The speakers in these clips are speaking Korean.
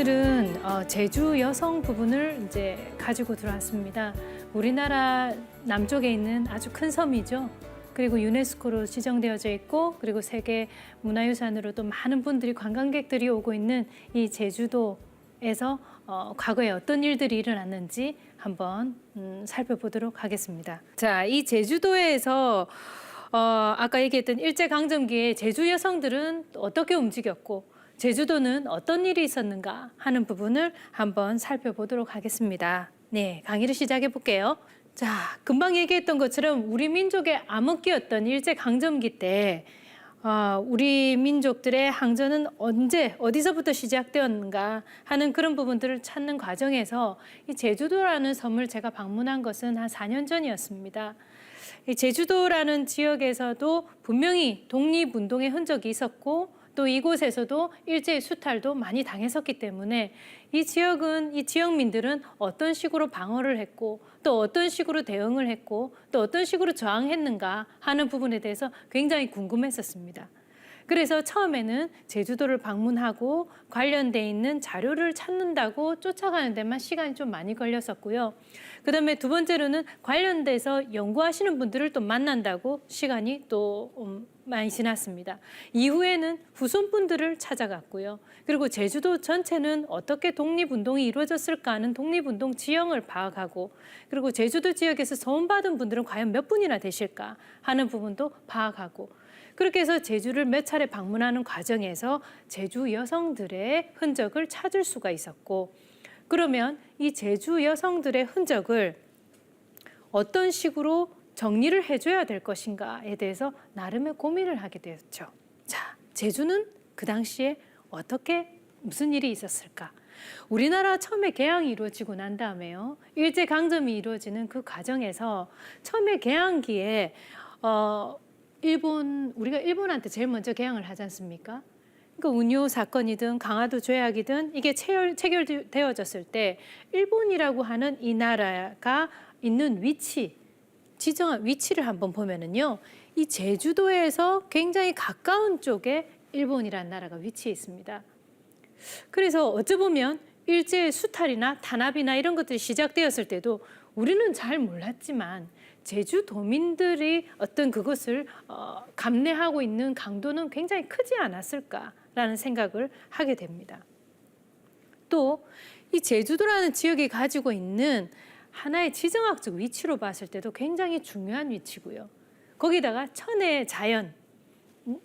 오늘은 제주 여성 부분을 이제 가지고 들어왔습니다. 우리나라 남쪽에 있는 아주 큰 섬이죠. 그리고 유네스코로 지정되어져 있고, 그리고 세계 문화유산으로도 많은 분들이 관광객들이 오고 있는 이 제주도에서 과거에 어떤 일들이 일어났는지 한번 살펴보도록 하겠습니다. 자, 이 제주도에서 아까 얘기했던 일제강점기에 제주 여성들은 어떻게 움직였고 제주도는 어떤 일이 있었는가 하는 부분을 한번 살펴보도록 하겠습니다. 네, 강의를 시작해 볼게요. 자, 금방 얘기했던 것처럼 우리 민족의 암흑기였던 일제강점기 때 우리 민족들의 항전은 언제, 어디서부터 시작되었는가 하는 그런 부분들을 찾는 과정에서 이 제주도라는 섬을 제가 방문한 것은 한 4년 전이었습니다. 이 제주도라는 지역에서도 분명히 독립운동의 흔적이 있었고 또 이곳에서도 일제의 수탈도 많이 당했었기 때문에 이 지역민들은 어떤 식으로 방어를 했고 또 어떤 식으로 대응을 했고 또 어떤 식으로 저항했는가 하는 부분에 대해서 굉장히 궁금했었습니다. 그래서 처음에는 제주도를 방문하고 관련돼 있는 자료를 찾는다고 쫓아가는 데만 시간이 좀 많이 걸렸었고요. 그다음에 두 번째로는 관련돼서 연구하시는 분들을 또 만난다고 시간이 또 많이 지났습니다. 이후에는 후손분들을 찾아갔고요. 그리고 제주도 전체는 어떻게 독립운동이 이루어졌을까 하는 독립운동 지형을 파악하고, 그리고 제주도 지역에서 소원받은 분들은 과연 몇 분이나 되실까 하는 부분도 파악하고, 그렇게 해서 제주를 몇 차례 방문하는 과정에서 제주 여성들의 흔적을 찾을 수가 있었고, 그러면 이 제주 여성들의 흔적을 어떤 식으로 정리를 해줘야 될 것인가에 대해서 나름의 고민을 하게 되었죠. 자, 제주는 그 당시에 어떻게 무슨 일이 있었을까? 우리나라 처음에 개항이 이루어지고 난 다음에요. 일제강점이 이루어지는 그 과정에서 처음에 개항기에 우리가 일본한테 제일 먼저 개항을 하지 않습니까? 그러니까 운요 사건이든 강화도 조약이든 이게 체결되어졌을 때 일본이라고 하는 이 나라가 있는 지정한 위치를 한번 보면은요, 이 제주도에서 굉장히 가까운 쪽에 일본이라는 나라가 위치해 있습니다. 그래서 어찌 보면 일제의 수탈이나 탄압이나 이런 것들이 시작되었을 때도 우리는 잘 몰랐지만 제주도민들이 어떤 그것을 감내하고 있는 강도는 굉장히 크지 않았을까라는 생각을 하게 됩니다. 또 이 제주도라는 지역이 가지고 있는 하나의 지정학적 위치로 봤을 때도 굉장히 중요한 위치고요. 거기다가 천혜의 자연,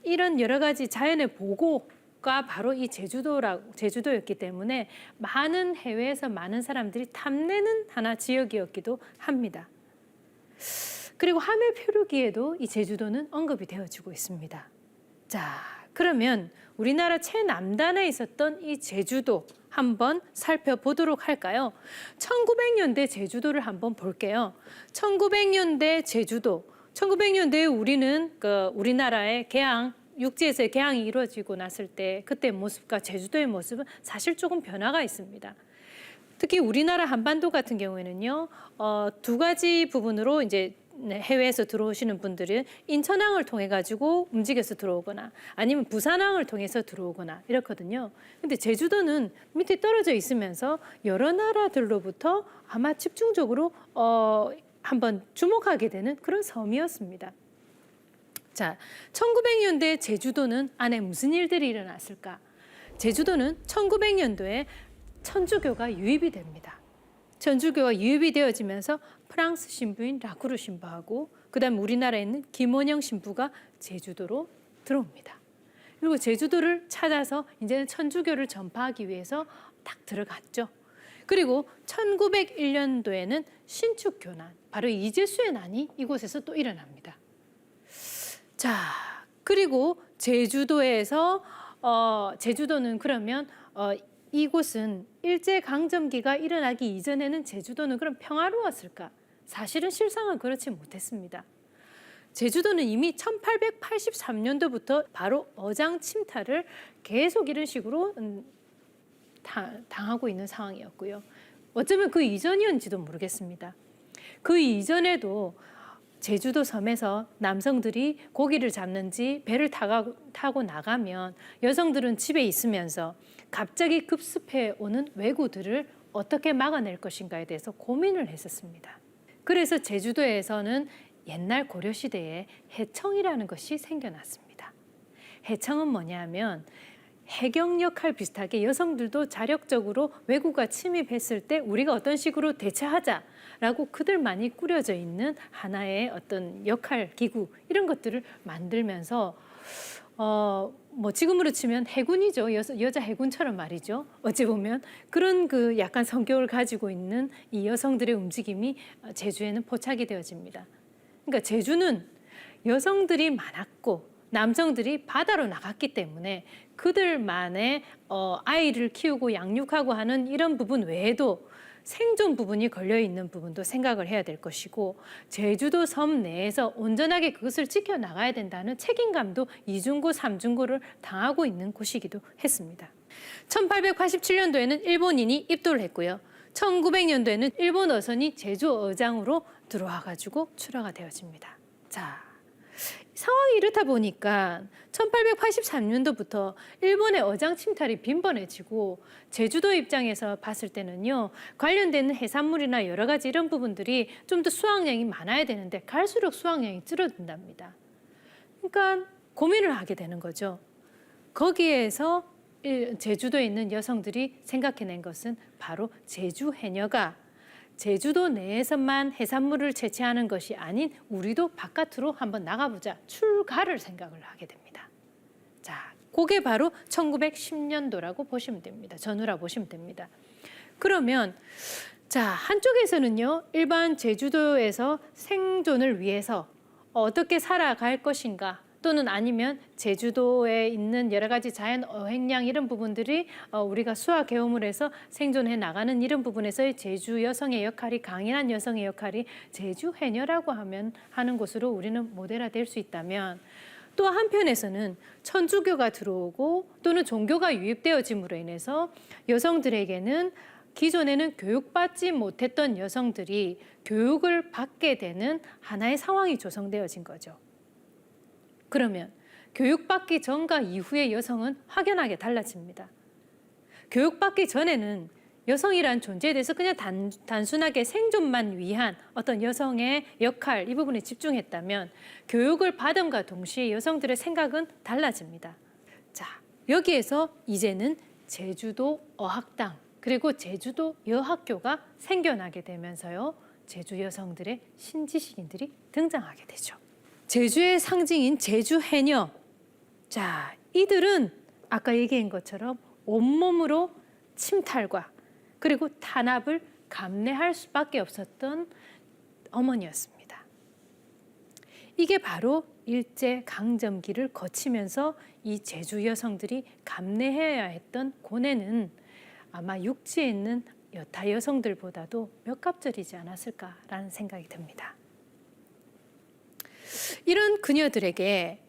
이런 여러 가지 자연의 보고가 바로 이 제주도였기 때문에 많은 해외에서 많은 사람들이 탐내는 하나 지역이었기도 합니다. 그리고 하멜 표류기에도 이 제주도는 언급이 되어지고 있습니다. 자, 그러면 우리나라 최남단에 있었던 이 제주도 한번 살펴보도록 할까요? 1900년대 제주도를 한번 볼게요. 1900년대 제주도. 1900년대에 우리는 우리나라의 육지에서의 개항이 이루어지고 났을 때 그때 모습과 제주도의 모습은 사실 조금 변화가 있습니다. 특히 우리나라 한반도 같은 경우에는요, 두 가지 부분으로 이제 해외에서 들어오시는 분들은 인천항을 통해 가지고 움직여서 들어오거나 아니면 부산항을 통해서 들어오거나 이렇거든요. 근데 제주도는 밑에 떨어져 있으면서 여러 나라들로부터 아마 집중적으로 한번 주목하게 되는 그런 섬이었습니다. 자, 1900년대 제주도는 안에 무슨 일들이 일어났을까? 제주도는 1900년도에 천주교가 유입이 됩니다. 천주교가 유입이 되어지면서 프랑스 신부인 라쿠르 신부하고 그다음 우리나라에 있는 김원영 신부가 제주도로 들어옵니다. 그리고 제주도를 찾아서 이제는 천주교를 전파하기 위해서 딱 들어갔죠. 그리고 1901년도에는 신축교난, 바로 이제수의 난이 이곳에서 또 일어납니다. 자, 그리고 제주도는 그러면 이곳은 일제강점기가 일어나기 이전에는 제주도는 그럼 평화로웠을까? 사실은 실상은 그렇지 못했습니다. 제주도는 이미 1883년도부터 바로 어장 침탈을 계속 이런 식으로 당하고 있는 상황이었고요. 어쩌면 그 이전이었는지도 모르겠습니다. 그 이전에도 제주도 섬에서 남성들이 고기를 잡는지 배를 타고 나가면 여성들은 집에 있으면서 갑자기 급습해 오는 왜구들을 어떻게 막아낼 것인가에 대해서 고민을 했었습니다. 그래서 제주도에서는 옛날 고려시대에 해청이라는 것이 생겨났습니다. 해청은 뭐냐면 해경 역할 비슷하게 여성들도 자력적으로 왜구가 침입했을 때 우리가 어떤 식으로 대처하자라고 그들만이 꾸려져 있는 하나의 어떤 역할 기구 이런 것들을 만들면서 뭐 지금으로 치면 해군이죠. 여자 해군처럼 말이죠. 어찌 보면 그런 그 약간 성격을 가지고 있는 이 여성들의 움직임이 제주에는 포착이 되어집니다. 그러니까 제주는 여성들이 많았고 남성들이 바다로 나갔기 때문에 그들만의 아이를 키우고 양육하고 하는 이런 부분 외에도 생존 부분이 걸려있는 부분도 생각을 해야 될 것이고 제주도 섬 내에서 온전하게 그것을 지켜나가야 된다는 책임감도 이중고, 삼중고를 당하고 있는 곳이기도 했습니다. 1887년도에는 일본인이 입도를 했고요. 1900년도에는 일본 어선이 제주 어장으로 들어와가지고 출하가 되어집니다. 자, 상황이 이렇다 보니까 1883년도부터 일본의 어장 침탈이 빈번해지고 제주도 입장에서 봤을 때는요. 관련되는 해산물이나 여러 가지 이런 부분들이 좀 더 수확량이 많아야 되는데 갈수록 수확량이 줄어든답니다. 그러니까 고민을 하게 되는 거죠. 거기에서 제주도에 있는 여성들이 생각해낸 것은 바로 제주 해녀가 제주도 내에서만 해산물을 채취하는 것이 아닌 우리도 바깥으로 한번 나가보자. 출가를 생각을 하게 됩니다. 자, 그게 바로 1910년도라고 보시면 됩니다. 전후라 보시면 됩니다. 그러면 자, 한쪽에서는요. 일반 제주도에서 생존을 위해서 어떻게 살아갈 것인가 또는 아니면 제주도에 있는 여러 가지 자연 어획량 이런 부분들이 우리가 수화 개움을 해서 생존해 나가는 이런 부분에서의 제주 여성의 역할이 강인한 여성의 역할이 제주 해녀라고 하는 곳으로 우리는 모델화될 수 있다면 또 한편에서는 천주교가 들어오고 또는 종교가 유입되어짐으로 인해서 여성들에게는 기존에는 교육받지 못했던 여성들이 교육을 받게 되는 하나의 상황이 조성되어진 거죠. 그러면 교육받기 전과 이후의 여성은 확연하게 달라집니다. 교육받기 전에는 여성이란 존재에 대해서 그냥 단순하게 생존만 위한 어떤 여성의 역할 이 부분에 집중했다면 교육을 받음과 동시에 여성들의 생각은 달라집니다. 자, 여기에서 이제는 제주도 어학당 그리고 제주도 여학교가 생겨나게 되면서요. 제주 여성들의 신지식인들이 등장하게 되죠. 제주의 상징인 제주 해녀. 자, 이들은 아까 얘기한 것처럼 온몸으로 침탈과 그리고 탄압을 감내할 수밖에 없었던 어머니였습니다. 이게 바로 일제 강점기를 거치면서 이 제주 여성들이 감내해야 했던 고뇌는 아마 육지에 있는 여타 여성들보다도 몇 갑절이지 않았을까라는 생각이 듭니다. 이런 그녀들에게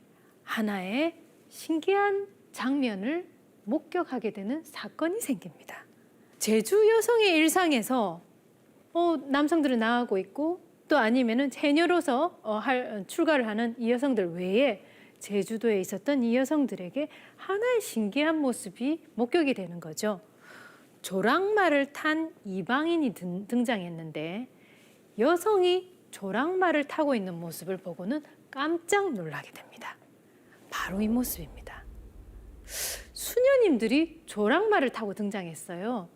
하나의 신기한 장면을 목격하게 되는 사건이 생깁니다. 제주 여성의 일상에서 남성들은 나가고 있고 또 아니면은 해녀로서 출가를 하는 이 여성들 외에 제주도에 있었던 이 여성들에게 하나의 신기한 모습이 목격이 되는 거죠. 조랑말을 탄 이방인이 등장했는데 여성이 조랑말을 타고 있는 모습을 보고는 깜짝 놀라게 됩니다. 바로 이 모습입니다. 수녀님들이 조랑말을 타고 등장했어요.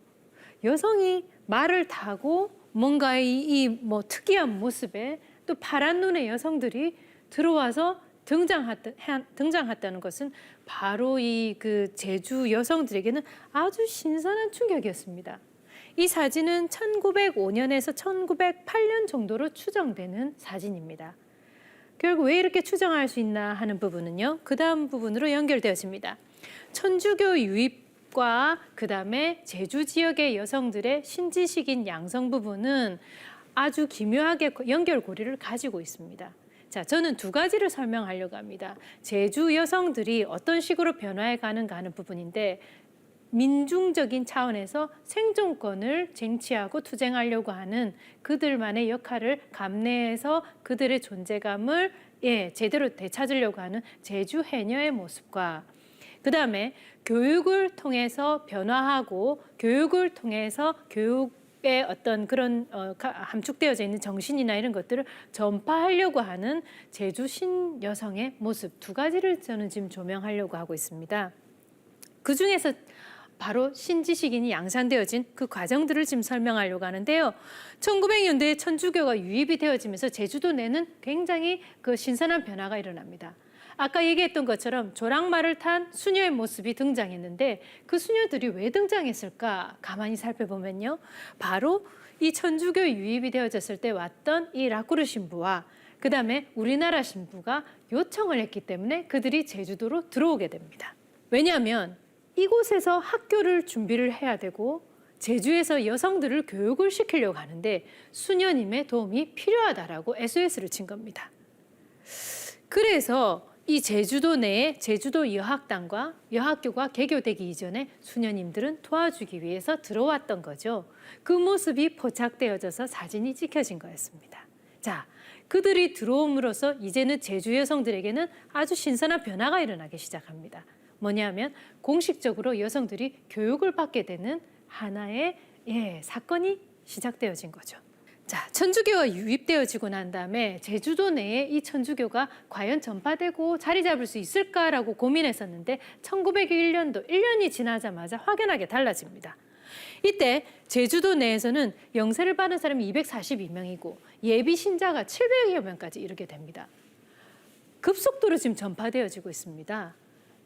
여성이 말을 타고 뭔가 뭐 특이한 모습에 또 파란 눈의 여성들이 들어와서 등장했다는 것은 바로 이 그 제주 여성들에게는 아주 신선한 충격이었습니다. 이 사진은 1905년에서 1908년 정도로 추정되는 사진입니다. 결국 왜 이렇게 추정할 수 있나 하는 부분은요. 그 다음 부분으로 연결되어집니다. 천주교 유입과 그 다음에 제주 지역의 여성들의 신지식인 양성 부분은 아주 기묘하게 연결고리를 가지고 있습니다. 자, 저는 두 가지를 설명하려고 합니다. 제주 여성들이 어떤 식으로 변화해 가는가 하는 부분인데 민중적인 차원에서 생존권을 쟁취하고 투쟁하려고 하는 그들만의 역할을 감내해서 그들의 존재감을 제대로 되찾으려고 하는 제주 해녀의 모습과 그다음에 교육을 통해서 변화하고 교육을 통해서 교육의 어떤 그런 함축되어져 있는 정신이나 이런 것들을 전파하려고 하는 제주 신여성의 모습 두 가지를 저는 지금 조명하려고 하고 있습니다. 그중에서 바로 신지식인이 양산되어진 그 과정들을 지금 설명하려고 하는데요. 1900년대에 천주교가 유입이 되어지면서 제주도 내는 굉장히 그 신선한 변화가 일어납니다. 아까 얘기했던 것처럼 조랑말을 탄 수녀의 모습이 등장했는데 그 수녀들이 왜 등장했을까 가만히 살펴보면요. 바로 이 천주교 유입이 되어졌을 때 왔던 이 라쿠르 신부와 그다음에 우리나라 신부가 요청을 했기 때문에 그들이 제주도로 들어오게 됩니다. 왜냐하면 이곳에서 학교를 준비를 해야 되고 제주에서 여성들을 교육을 시키려고 하는데 수녀님의 도움이 필요하다라고 SOS를 친 겁니다. 그래서 이 제주도 내에 제주도 여학당과 여학교가 개교되기 이전에 수녀님들은 도와주기 위해서 들어왔던 거죠. 그 모습이 포착되어져서 사진이 찍혀진 거였습니다. 자, 그들이 들어옴으로써 이제는 제주 여성들에게는 아주 신선한 변화가 일어나기 시작합니다. 뭐냐면 공식적으로 여성들이 교육을 받게 되는 하나의 사건이 시작되어진 거죠. 자, 천주교가 유입되어지고 난 다음에 제주도 내에 이 천주교가 과연 전파되고 자리 잡을 수 있을까라고 고민했었는데 1901년도 1년이 지나자마자 확연하게 달라집니다. 이때 제주도 내에서는 영세를 받은 사람이 242명이고 예비 신자가 700여 명까지 이르게 됩니다. 급속도로 지금 전파되어지고 있습니다.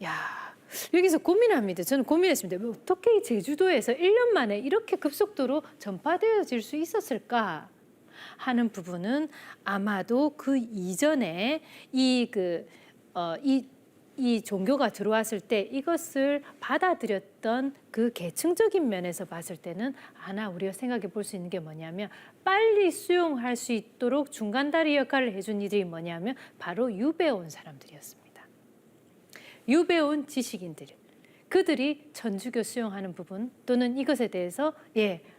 야, 여기서 고민합니다. 저는 고민했습니다. 어떻게 제주도에서 1년 만에 이렇게 급속도로 전파되어질 수 있었을까 하는 부분은 아마도 그 이전에 이 종교가 들어왔을 때 이것을 받아들였던 그 계층적인 면에서 봤을 때는 하나 우리가 생각해 볼 수 있는 게 뭐냐면 빨리 수용할 수 있도록 중간다리 역할을 해준 이들이 뭐냐면 바로 유배온 사람들이었습니다. 유배온 지식인들, 그들이 천주교 수용하는 부분 또는 이것에 대해서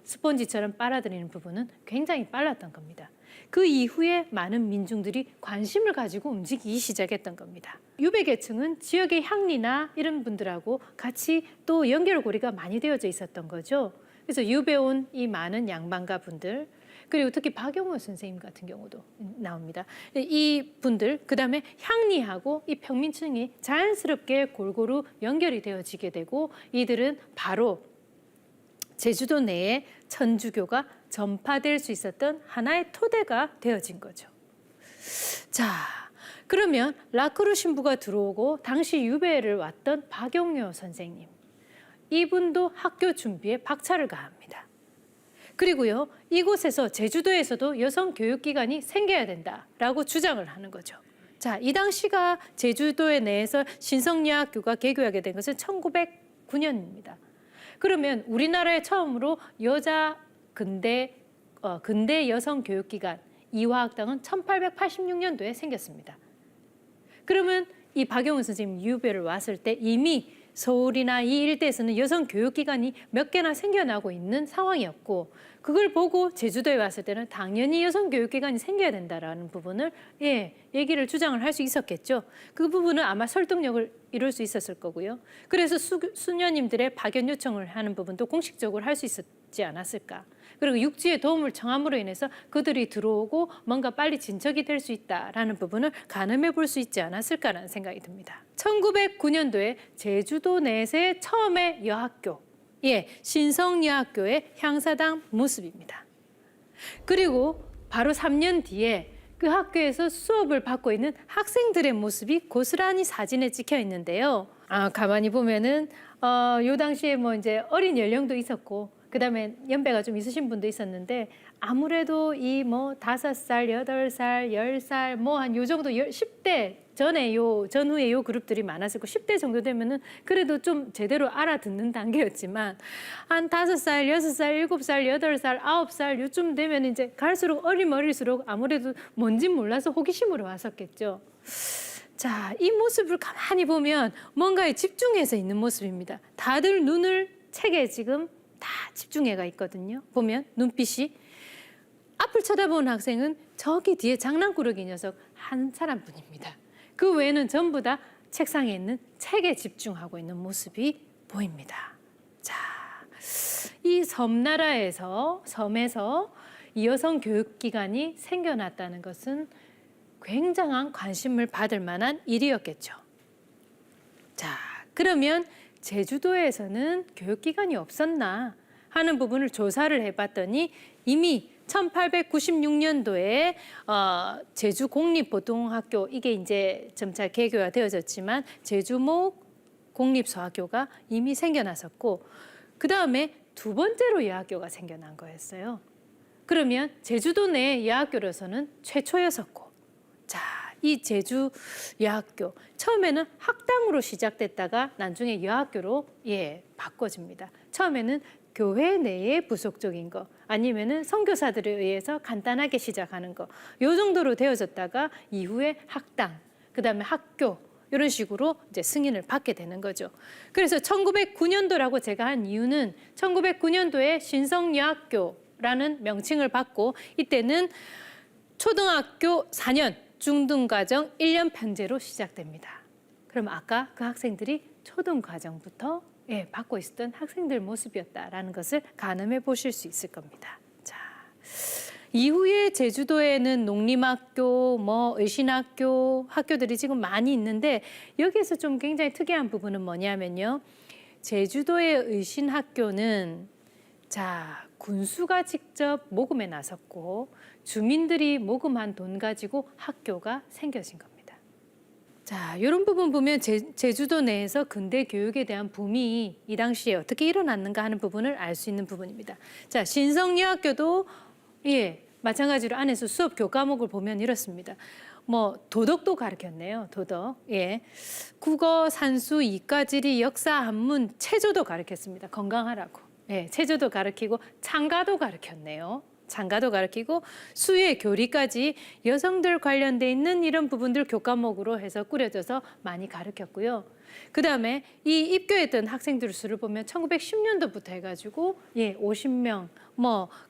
스펀지처럼 빨아들이는 부분은 굉장히 빨랐던 겁니다. 그 이후에 많은 민중들이 관심을 가지고 움직이기 시작했던 겁니다. 유배 계층은 지역의 향리나 이런 분들하고 같이 또 연결고리가 많이 되어져 있었던 거죠. 그래서 유배온 이 많은 양반가 분들 그리고 특히 박용호 선생님 같은 경우도 나옵니다. 이 분들 그다음에 향리하고 이 평민층이 자연스럽게 골고루 연결이 되어지게 되고 이들은 바로 제주도 내에 천주교가 전파될 수 있었던 하나의 토대가 되어진 거죠. 자, 그러면 라크루 신부가 들어오고 당시 유배를 왔던 박용호 선생님 이분도 학교 준비에 박차를 가합니다. 그리고요, 이곳에서 제주도에서도 여성 교육기관이 생겨야 된다라고 주장을 하는 거죠. 자, 이 당시가 제주도에 내에서 신성여학교가 개교하게 된 것은 1909년입니다. 그러면 우리나라에 처음으로 여자 근대 여성 교육기관 이화학당은 1886년도에 생겼습니다. 그러면 이 박용훈 선생님 유배를 왔을 때 이미 서울이나 이 일대에서는 여성 교육기관이 몇 개나 생겨나고 있는 상황이었고 그걸 보고 제주도에 왔을 때는 당연히 여성 교육기관이 생겨야 된다라는 부분을 얘기를 주장을 할 수 있었겠죠. 그 부분은 아마 설득력을 이룰 수 있었을 거고요. 그래서 수녀님들의 파견 요청을 하는 부분도 공식적으로 할 수 있었지 않았을까. 그리고 육지의 도움을 청함으로 인해서 그들이 들어오고 뭔가 빨리 진척이 될 수 있다라는 부분을 가늠해 볼 수 있지 않았을까라는 생각이 듭니다. 1909년도에 제주도 내에서의 처음의 여학교, 신성여학교의 향사당 모습입니다. 그리고 바로 3년 뒤에 그 학교에서 수업을 받고 있는 학생들의 모습이 고스란히 사진에 찍혀 있는데요. 가만히 보면은 요 당시에 뭐 이제 어린 연령도 있었고 그다음에 연배가 좀 있으신 분도 있었는데 아무래도 이 뭐 5살, 8살, 10살 뭐 한 요 정도 10대 전에 전후에 요 그룹들이 많았었고 10대 정도 되면은 그래도 좀 제대로 알아듣는 단계였지만 한 5살, 6살, 7살, 8살, 9살 요쯤 되면 이제 갈수록 어릴수록 아무래도 뭔진 몰라서 호기심으로 왔었겠죠. 자, 이 모습을 가만히 보면 뭔가에 집중해서 있는 모습입니다. 다들 눈을 책에 지금 다 집중해가 있거든요. 보면 눈빛이 앞을 쳐다보는 학생은 저기 뒤에 장난꾸러기 녀석 한 사람뿐입니다. 그 외에는 전부 다 책상에 있는 책에 집중하고 있는 모습이 보입니다. 자, 이 섬에서 이 여성 교육기관이 생겨났다는 것은 굉장한 관심을 받을 만한 일이었겠죠. 자, 그러면 제주도에서는 교육기관이 없었나 하는 부분을 조사를 해봤더니 이미 1896년도에 제주공립보통학교, 이게 이제 점차 개교가 되어졌지만 제주모 공립소학교가 이미 생겨났었고, 그 다음에 두 번째로 여학교가 생겨난 거였어요. 그러면 제주도 내 여학교로서는 최초였었고, 자, 이 제주 여학교 처음에는 학당으로 시작됐다가 나중에 여학교로 바꿔집니다. 처음에는 교회 내에 부속적인 거 아니면은 선교사들에 의해서 간단하게 시작하는 거, 요 정도로 되어졌다가 이후에 학당, 그다음에 학교 이런 식으로 이제 승인을 받게 되는 거죠. 그래서 1909년도라고 제가 한 이유는 1909년도에 신성여학교라는 명칭을 받고 이때는 초등학교 4년, 중등과정 1년 편제로 시작됩니다. 그럼 아까 그 학생들이 초등과정부터 받고 있었던 학생들 모습이었다라는 것을 가늠해 보실 수 있을 겁니다. 자, 이후에 제주도에는 농림학교, 의신학교, 학교들이 지금 많이 있는데 여기에서 좀 굉장히 특이한 부분은 뭐냐면요. 제주도의 의신학교는 자, 군수가 직접 모금에 나섰고 주민들이 모금한 돈 가지고 학교가 생겨진 겁니다. 자, 이런 부분 보면 제주도 내에서 근대 교육에 대한 붐이 이 당시에 어떻게 일어났는가 하는 부분을 알 수 있는 부분입니다. 자, 신성여학교도 마찬가지로 안에서 수업 교과목을 보면 이렇습니다. 도덕도 가르쳤네요. 도덕. 국어, 산수, 이과, 지리, 역사, 한문, 체조도 가르쳤습니다. 건강하라고. 체조도 가르치고 창가도 가르쳤네요. 장가도 가르치고 수의 교리까지 여성들 관련돼 있는 이런 부분들 교과목으로 해서 꾸려져서 많이 가르쳤고요. 그다음에 이 입교했던 학생들 수를 보면 1910년도부터 해가지고 50명,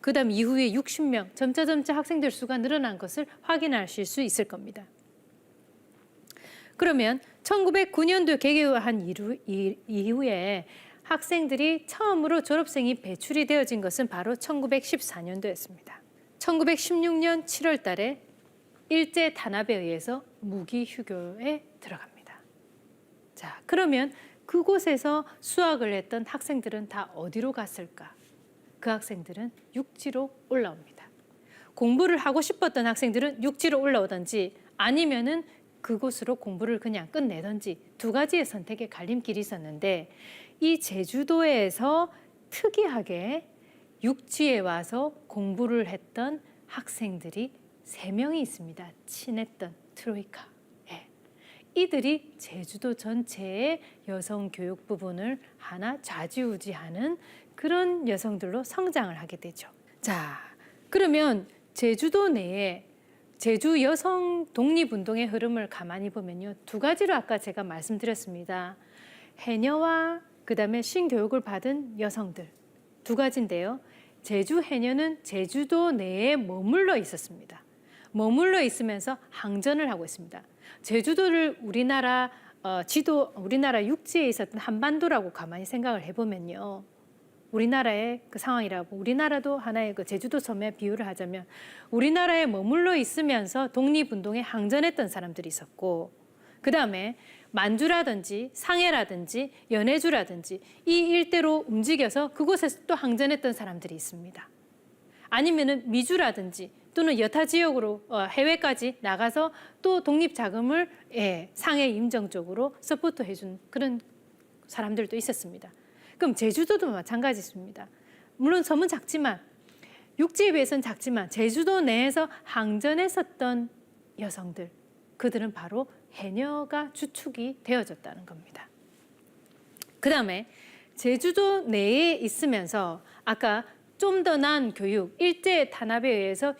그다음 이후에 60명 점차 학생들 수가 늘어난 것을 확인하실 수 있을 겁니다. 그러면 1909년도 개교한 이후에 학생들이 처음으로 졸업생이 배출이 되어진 것은 바로 1914년도였습니다. 1916년 7월 달에 일제 탄압에 의해서 무기휴교에 들어갑니다. 자, 그러면 그곳에서 수학을 했던 학생들은 다 어디로 갔을까? 그 학생들은 육지로 올라옵니다. 공부를 하고 싶었던 학생들은 육지로 올라오든지 아니면은 그곳으로 공부를 그냥 끝내든지 두 가지의 선택의 갈림길이 있었는데 이 제주도에서 특이하게 육지에 와서 공부를 했던 학생들이 3명이 있습니다. 친했던 트로이카. 이들이 제주도 전체의 여성 교육 부분을 하나 좌지우지하는 그런 여성들로 성장을 하게 되죠. 자, 그러면 제주도 내에 제주 여성 독립운동의 흐름을 가만히 보면요. 두 가지로 아까 제가 말씀드렸습니다. 해녀와 그다음에 신교육을 받은 여성들 두 가지인데요. 제주 해녀는 제주도 내에 머물러 있었습니다. 머물러 있으면서 항전을 하고 있습니다. 제주도를 우리나라 우리나라 육지에 있었던 한반도라고 가만히 생각을 해보면요. 우리나라의 그 상황이라고 우리나라도 하나의 그 제주도 섬에 비유를 하자면 우리나라에 머물러 있으면서 독립운동에 항전했던 사람들이 있었고 그다음에 만주라든지 상해라든지 연해주라든지 이 일대로 움직여서 그곳에서 또 항전했던 사람들이 있습니다. 아니면은 미주라든지 또는 여타 지역으로 해외까지 나가서 또 독립 자금을 상해 임정 쪽으로 서포트해준 그런 사람들도 있었습니다. 그럼 제주도도 마찬가지입니다. 물론 섬은 작지만 육지에 비해서는 작지만 제주도 내에서 항전했었던 여성들 그들은 바로 해녀가 주축이 되어졌다는 겁니다. 그 다음에 제주도 내에 있으면서 아까 좀 더 나은 교육, 일제 탄압에 의해서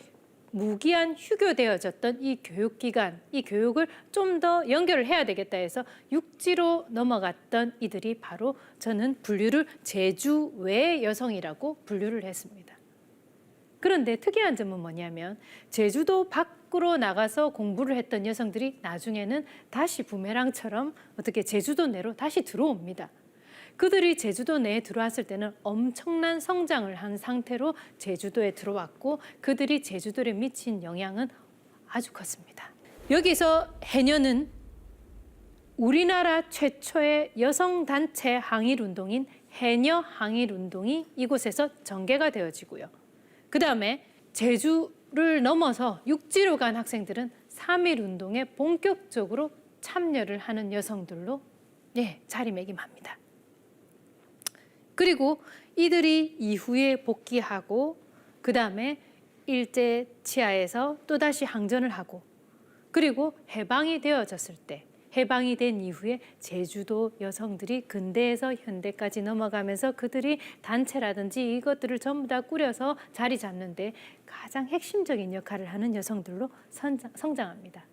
무기한 휴교되어졌던 이 교육기관, 이 교육을 좀 더 연결을 해야 되겠다 해서 육지로 넘어갔던 이들이 바로 저는 분류를 제주 외 여성이라고 분류를 했습니다. 그런데 특이한 점은 뭐냐면 제주도 밖으로 나가서 공부를 했던 여성들이 나중에는 다시 부메랑처럼 어떻게 제주도 내로 다시 들어옵니다. 그들이 제주도 내에 들어왔을 때는 엄청난 성장을 한 상태로 제주도에 들어왔고 그들이 제주도에 미친 영향은 아주 컸습니다. 여기서 해녀는 우리나라 최초의 여성단체 항일운동인 해녀 항일운동이 이곳에서 전개가 되어지고요. 그 다음에 제주를 넘어서 육지로 간 학생들은 3.1운동에 본격적으로 참여를 하는 여성들로 자리매김합니다. 그리고 이들이 이후에 복귀하고 그 다음에 일제 치하에서 또다시 항전을 하고 그리고 해방이 되어졌을 때 해방이 된 이후에 제주도 여성들이 근대에서 현대까지 넘어가면서 그들이 단체라든지 이것들을 전부 다 꾸려서 자리 잡는데 가장 핵심적인 역할을 하는 여성들로 성장합니다.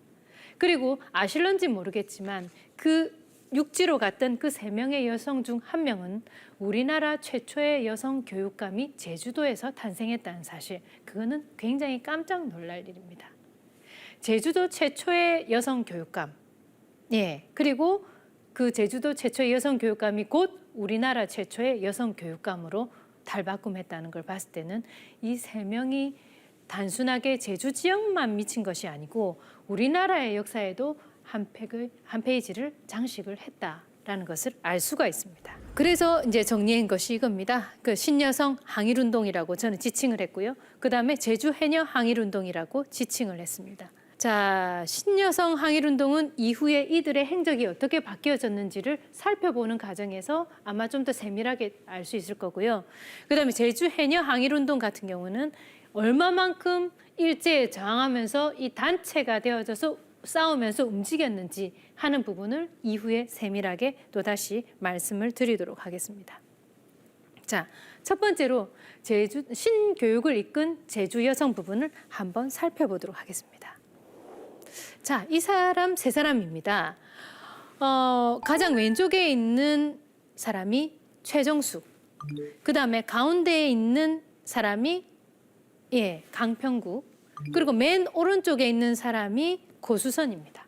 그리고 아실런지 모르겠지만 그 육지로 갔던 그 3명의 여성 중 1명은 우리나라 최초의 여성 교육감이 제주도에서 탄생했다는 사실, 그거는 굉장히 깜짝 놀랄 일입니다. 제주도 최초의 여성 교육감, 그리고 그 제주도 최초의 여성 교육감이 곧 우리나라 최초의 여성 교육감으로 탈바꿈했다는 걸 봤을 때는 이 3명이 단순하게 제주 지역만 미친 것이 아니고 우리나라의 역사에도 한 페이지를 장식을 했다라는 것을 알 수가 있습니다. 그래서 이제 정리한 것이 이겁니다. 그 신여성 항일운동이라고 저는 지칭을 했고요. 그 다음에 제주 해녀 항일운동이라고 지칭을 했습니다. 자, 신여성 항일운동은 이후에 이들의 행적이 어떻게 바뀌어졌는지를 살펴보는 과정에서 아마 좀 더 세밀하게 알 수 있을 거고요. 그 다음에 제주 해녀 항일운동 같은 경우는 얼마만큼 일제에 저항하면서 이 단체가 되어져서 싸우면서 움직였는지 하는 부분을 이후에 세밀하게 또다시 말씀을 드리도록 하겠습니다. 자, 첫 번째로 신교육을 이끈 제주 여성 부분을 한번 살펴보도록 하겠습니다. 자, 이 사람 3사람입니다. 가장 왼쪽에 있는 사람이 최정숙, 그 다음에 가운데에 있는 사람이 강평구, 그리고 맨 오른쪽에 있는 사람이 고수선입니다.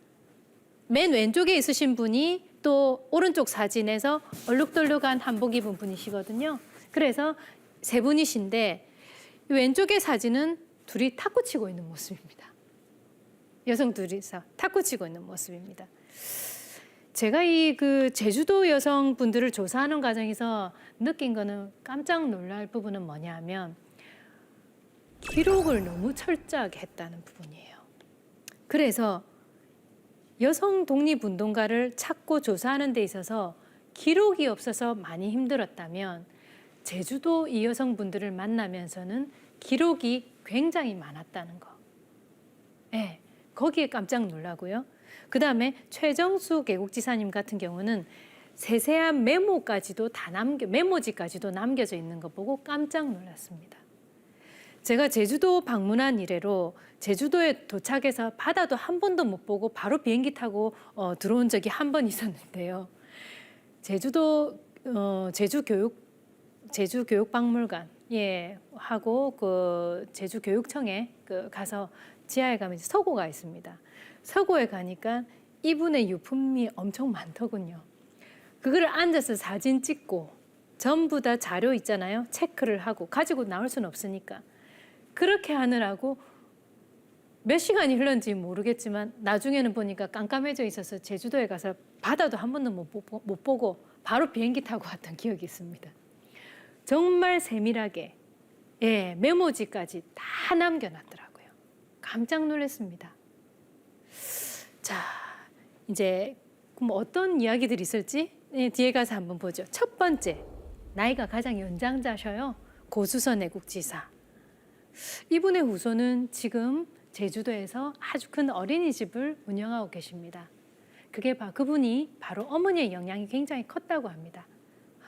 맨 왼쪽에 있으신 분이 또 오른쪽 사진에서 얼룩덜룩한 한복 입은 분이시거든요. 그래서 3분이신데 왼쪽의 사진은 둘이 탁구 치고 있는 모습입니다. 여성 둘이서 탁구 치고 있는 모습입니다. 제가 그 제주도 여성분들을 조사하는 과정에서 느낀 거는 깜짝 놀랄 부분은 뭐냐면 기록을 너무 철저하게 했다는 부분이에요. 그래서 여성 독립운동가를 찾고 조사하는 데 있어서 기록이 없어서 많이 힘들었다면 제주도 이 여성분들을 만나면서는 기록이 굉장히 많았다는 거. 거기에 깜짝 놀라고요. 그 다음에 최정숙 애국지사님 같은 경우는 세세한 메모지까지도 남겨져 있는 거 보고 깜짝 놀랐습니다. 제가 제주도 방문한 이래로 제주도에 도착해서 바다도 한 번도 못 보고 바로 비행기 타고 들어온 적이 한 번 있었는데요. 제주교육박물관 하고 그 제주교육청에 가서 지하에 가면 서고가 있습니다. 서고에 가니까 이분의 유품이 엄청 많더군요. 그거를 앉아서 사진 찍고 전부 다 자료 있잖아요. 체크를 하고 가지고 나올 수는 없으니까. 그렇게 하느라고 몇 시간이 흘렀는지 모르겠지만 나중에는 보니까 깜깜해져 있어서 제주도에 가서 바다도 한 번도 못 보고 바로 비행기 타고 왔던 기억이 있습니다. 정말 세밀하게 메모지까지 다 남겨놨더라고요. 깜짝 놀랐습니다. 자, 이제 그럼 어떤 이야기들이 있을지 뒤에 가서 한번 보죠. 첫 번째, 나이가 가장 연장자셔요. 고수선 애국지사. 이분의 후손은 지금 제주도에서 아주 큰 어린이집을 운영하고 계십니다. 그분이 바로 어머니의 영향이 굉장히 컸다고 합니다.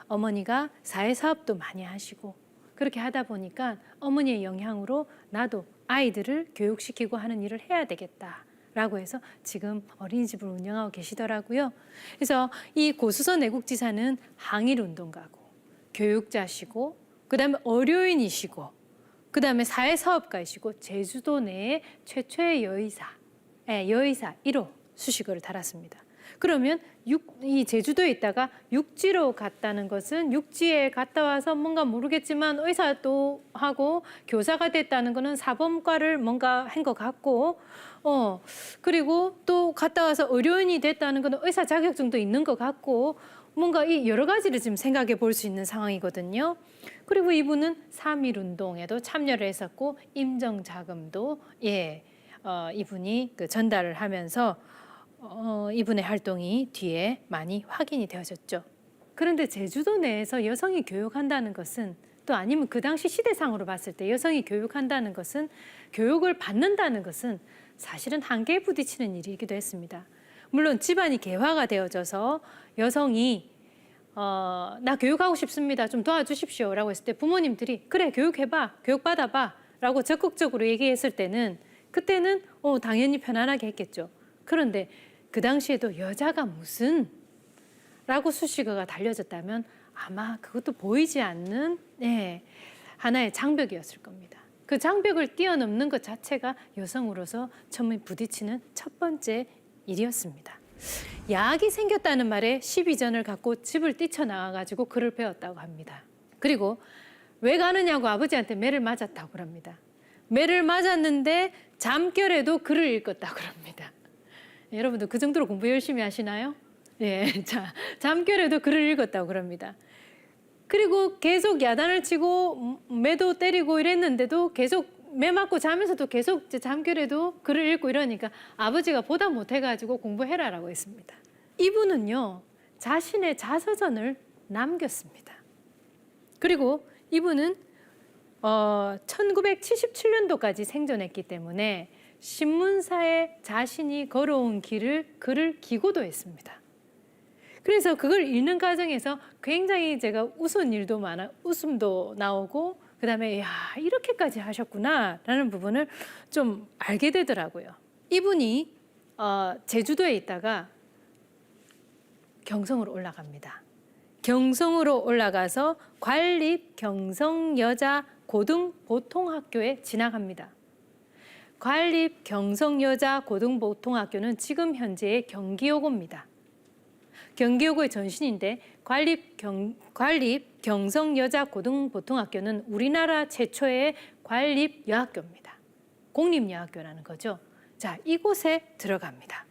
어머니가 사회사업도 많이 하시고 그렇게 하다 보니까 어머니의 영향으로 나도 아이들을 교육시키고 하는 일을 해야 되겠다라고 해서 지금 어린이집을 운영하고 계시더라고요. 그래서 이 고수선 애국지사는 항일운동가고 교육자시고 그다음에 어려인이시고 그다음에 사회사업가이시고 제주도 내에 최초의 여의사 1호 수식어를 달았습니다. 그러면 이 제주도에 있다가 육지로 갔다는 것은 육지에 갔다 와서 뭔가 모르겠지만 의사도 하고 교사가 됐다는 거는 사범과를 뭔가 한 것 같고 그리고 또 갔다 와서 의료인이 됐다는 거는 의사 자격증도 있는 것 같고 뭔가 이 여러 가지를 지금 생각해 볼 수 있는 상황이거든요. 그리고 이분은 3.1운동에도 참여를 했었고 임정자금도 이분이 그 전달을 하면서 이분의 활동이 뒤에 많이 확인이 되어졌죠. 그런데 제주도 내에서 여성이 교육한다는 것은 또 아니면 그 당시 시대상으로 봤을 때 여성이 교육한다는 것은 교육을 받는다는 것은 사실은 한계에 부딪히는 일이기도 했습니다. 물론 집안이 개화가 되어져서 여성이 나 교육하고 싶습니다. 좀 도와주십시오. 라고 했을 때 부모님들이 그래 교육해봐. 교육받아봐. 라고 적극적으로 얘기했을 때는 그때는 당연히 편안하게 했겠죠. 그런데 그 당시에도 여자가 무슨 라고 수식어가 달려졌다면 아마 그것도 보이지 않는 하나의 장벽이었을 겁니다. 그 장벽을 뛰어넘는 것 자체가 여성으로서 처음 부딪히는 첫 번째 일이었습니다. 야학이 생겼다는 말에 시비전을 갖고 집을 뛰쳐나와가지고 글을 배웠다고 합니다. 그리고 왜 가느냐고 아버지한테 매를 맞았다고 합니다. 매를 맞았는데 잠결에도 글을 읽었다고 합니다. 여러분도 그 정도로 공부 열심히 하시나요? 잠결에도 글을 읽었다고 합니다. 그리고 계속 야단을 치고 매도 때리고 이랬는데도 계속 매 맞고 자면서도 계속 잠결에도 글을 읽고 이러니까 아버지가 보다 못해가지고 공부해라라고 했습니다. 이분은요 자신의 자서전을 남겼습니다. 그리고 이분은 1977년도까지 생존했기 때문에 신문사에 자신이 걸어온 글을 기고도 했습니다. 그래서 그걸 읽는 과정에서 굉장히 제가 웃음도 나오고 그다음에 이렇게까지 하셨구나라는 부분을 좀 알게 되더라고요. 이분이 제주도에 있다가 경성으로 올라갑니다. 경성으로 올라가서 관립 경성여자 고등보통학교에 진학합니다. 관립 경성여자 고등보통학교는 지금 현재의 경기여고입니다. 경기여고의 전신인데 관립 경성여자 고등보통학교는 우리나라 최초의 관립 여학교입니다. 공립여학교라는 거죠. 자, 이곳에 들어갑니다.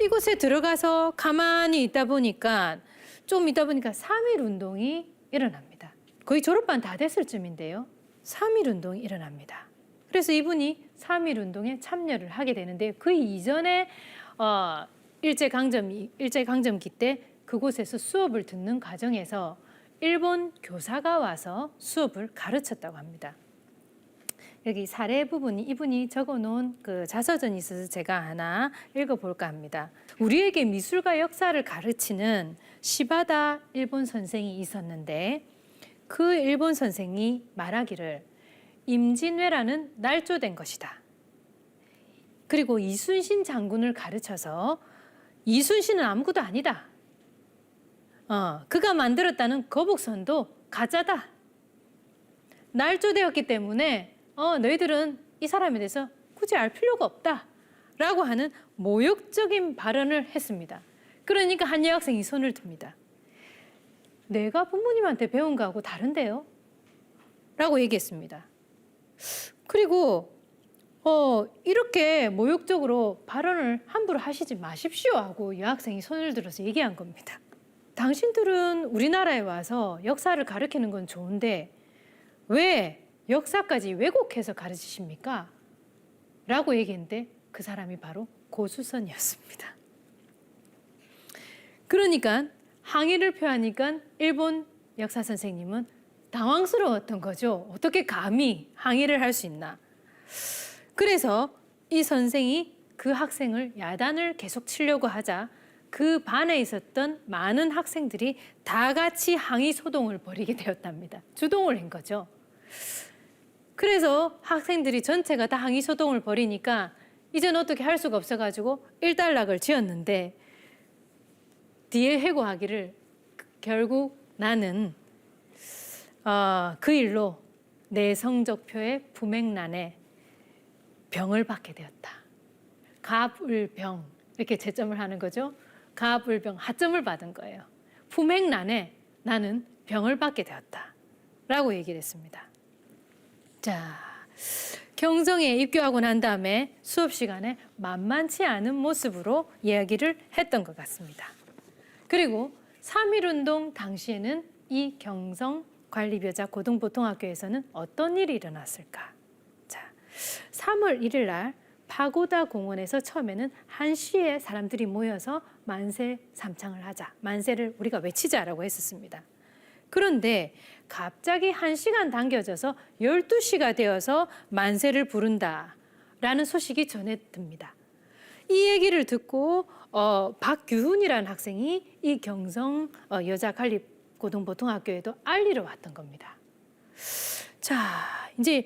이곳에 들어가서 가만히 있다 보니까 3.1운동이 일어납니다. 거의 졸업반 다 됐을 쯤인데요. 3.1운동이 일어납니다. 그래서 이분이 3.1운동에 참여를 하게 되는데 그 이전에 일제강점기 때 그곳에서 수업을 듣는 과정에서 일본 교사가 와서 수업을 가르쳤다고 합니다. 여기 사례 부분이 이분이 적어놓은 그 자서전이 있어서 제가 하나 읽어볼까 합니다. 우리에게 미술과 역사를 가르치는 시바다 일본 선생이 있었는데 그 일본 선생이 말하기를 임진왜란은 날조된 것이다. 그리고 이순신 장군을 가르쳐서 이순신은 아무것도 아니다. 그가 만들었다는 거북선도 가짜다. 날조되었기 때문에 너희들은 이 사람에 대해서 굳이 알 필요가 없다. 라고 하는 모욕적인 발언을 했습니다. 그러니까 한 여학생이 손을 듭니다. 내가 부모님한테 배운 거하고 다른데요? 라고 얘기했습니다. 그리고 이렇게 모욕적으로 발언을 함부로 하시지 마십시오 하고 여학생이 손을 들어서 얘기한 겁니다. 당신들은 우리나라에 와서 역사를 가르치는 건 좋은데 왜 역사까지 왜곡해서 가르치십니까? 라고 얘기했는데 그 사람이 바로 고수선이었습니다. 그러니까 항의를 표하니까 일본 역사 선생님은 당황스러웠던 거죠. 어떻게 감히 항의를 할 수 있나. 그래서 이 선생이 그 학생을 야단을 계속 치려고 하자 그 반에 있었던 많은 학생들이 다 같이 항의 소동을 벌이게 되었답니다. 주동을 한 거죠. 그래서 학생들이 전체가 다 항의 소동을 벌이니까 이제는 어떻게 할 수가 없어가지고 일단락을 지었는데 뒤에 해고하기를 결국 나는 그 일로 내 성적표의 부맹란에 병을 받게 되었다. 갑을병 이렇게 채점을 하는 거죠. 갑을병 하점을 받은 거예요. 부맹란에 나는 병을 받게 되었다. 라고 얘기를 했습니다. 자, 경성에 입교하고 난 다음에 수업 시간에 만만치 않은 모습으로 이야기를 했던 것 같습니다. 그리고 3.1운동 당시에는 이 경성 관리여자 고등보통학교에서는 어떤 일이 일어났을까? 자, 3월 1일 날 파고다 공원에서 처음에는 1시에 사람들이 모여서 만세 삼창을 하자, 만세를 우리가 외치자라고 했었습니다. 그런데 갑자기 1시간 당겨져서 12시가 되어서 만세를 부른다라는 소식이 전해 듭니다. 이 얘기를 듣고 박규훈이라는 학생이 이 경성 여자관립고등보통학교에도 알리러 왔던 겁니다. 자, 이제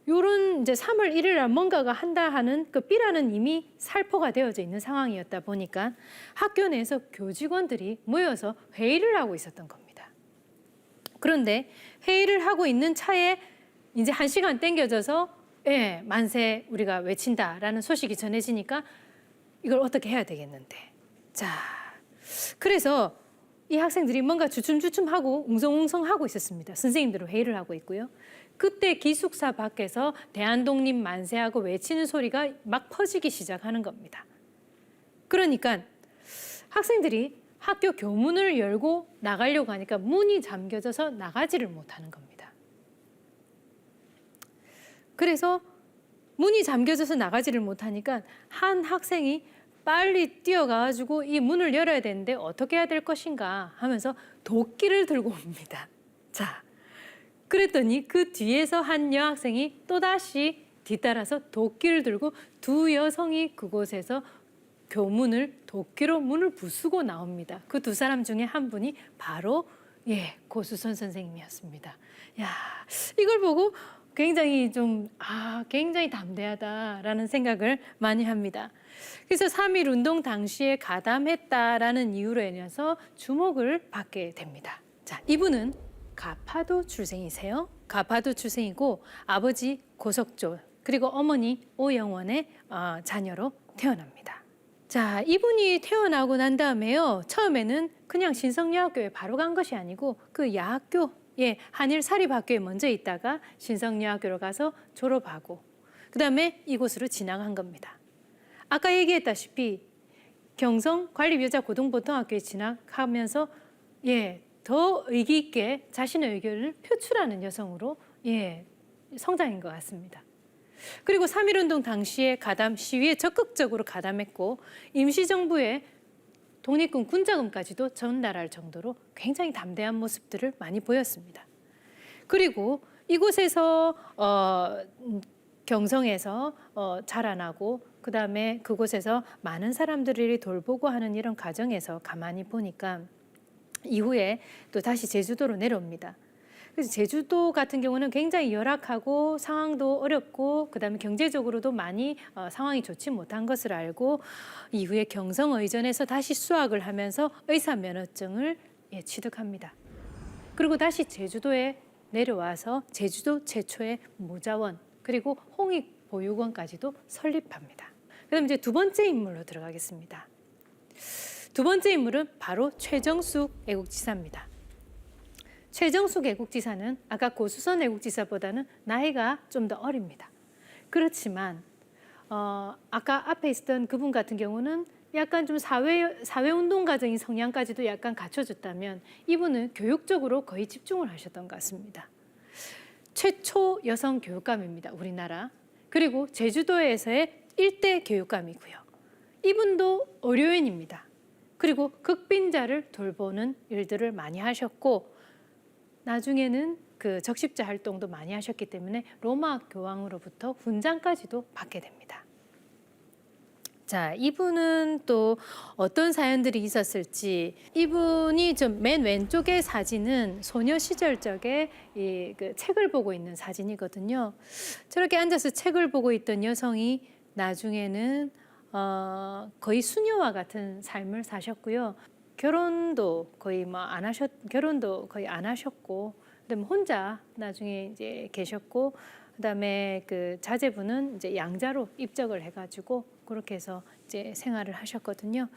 요런 이제 3월 1일 날 뭔가가 한다 하는 그 삐라는 이미 살포가 되어져 있는 상황이었다 보니까 학교 내에서 교직원들이 모여서 회의를 하고 있었던 겁니다. 그런데 회의를 하고 있는 차에 이제 1시간 땡겨져서 예, 만세 우리가 외친다라는 소식이 전해지니까 이걸 어떻게 해야 되겠는데. 자, 그래서 이 학생들이 뭔가 주춤주춤하고 웅성웅성하고 있었습니다. 선생님들은 회의를 하고 있고요. 그때 기숙사 밖에서 대한독립 만세하고 외치는 소리가 막 퍼지기 시작하는 겁니다. 그러니까 학생들이 학교 교문을 열고 나가려고 하니까 문이 잠겨져서 나가지를 못하는 겁니다. 그래서 문이 잠겨져서 나가지를 못하니까 한 학생이 빨리 뛰어가가지고 이 문을 열어야 되는데 어떻게 해야 될 것인가 하면서 도끼를 들고 옵니다. 자, 그랬더니 그 뒤에서 한 여학생이 또다시 뒤따라서 도끼를 들고 두 여성이 그곳에서 교문을 도끼로 문을 부수고 나옵니다. 그 두 사람 중에 한 분이 바로 고수선 선생님이었습니다. 야, 이걸 보고 굉장히 굉장히 담대하다라는 생각을 많이 합니다. 그래서 3.1운동 당시에 가담했다라는 이유로 인해서 주목을 받게 됩니다. 자, 이분은 가파도 출생이세요. 가파도 출생이고 아버지 고석조 그리고 어머니 오영원의 자녀로 태어납니다. 자, 이분이 태어나고 난 다음에요. 처음에는 그냥 신성여학교에 바로 간 것이 아니고 그 야학교 한일 사립학교에 먼저 있다가 신성여학교로 가서 졸업하고 그다음에 이곳으로 진학한 겁니다. 아까 얘기했다시피 경성 관립여자고등보통학교에 진학하면서 더 의기 있게 자신의 의견을 표출하는 여성으로 성장인 것 같습니다. 그리고 3.1운동 당시에 가담 시위에 적극적으로 가담했고 임시정부의 독립군 군자금까지도 전달할 정도로 굉장히 담대한 모습들을 많이 보였습니다. 그리고 이곳에서 경성에서 자라나고 그다음에 그곳에서 많은 사람들이 돌보고 하는 이런 과정에서 가만히 보니까 이후에 또 다시 제주도로 내려옵니다. 그래서 제주도 같은 경우는 굉장히 열악하고 상황도 어렵고 그다음에 경제적으로도 많이 상황이 좋지 못한 것을 알고 이후에 경성의전에서 다시 수학을 하면서 의사 면허증을 취득합니다. 그리고 다시 제주도에 내려와서 제주도 최초의 모자원 그리고 홍익보육원까지도 설립합니다. 그다음 이제 두 번째 인물로 들어가겠습니다. 두 번째 인물은 바로 최정숙 애국지사입니다. 최정숙 애국지사는 아까 고수선 애국지사보다는 나이가 좀 더 어립니다. 그렇지만 아까 앞에 있었던 그분 같은 경우는 약간 좀 사회운동 가정인 성향까지도 약간 갖춰졌다면 이분은 교육적으로 거의 집중을 하셨던 것 같습니다. 최초 여성 교육감입니다. 우리나라. 그리고 제주도에서의 1대 교육감이고요. 이분도 의료인입니다. 그리고 극빈자를 돌보는 일들을 많이 하셨고 나중에는 그 적십자 활동도 많이 하셨기 때문에 로마 교황으로부터 훈장까지도 받게 됩니다. 자, 이분은 또 어떤 사연들이 있었을지. 이분이 좀 맨 왼쪽의 사진은 소녀 시절 적에 그 책을 보고 있는 사진이거든요. 저렇게 앉아서 책을 보고 있던 여성이 나중에는 거의 수녀와 같은 삶을 사셨고요. 결혼도 거의 안 하셨고, 그다음에 혼자 나중에 이제 계셨고, 그다음에 그 자제분은 이제 양자로 입적을 해가지고 그렇게 해서 이제 생활을 하셨거든요.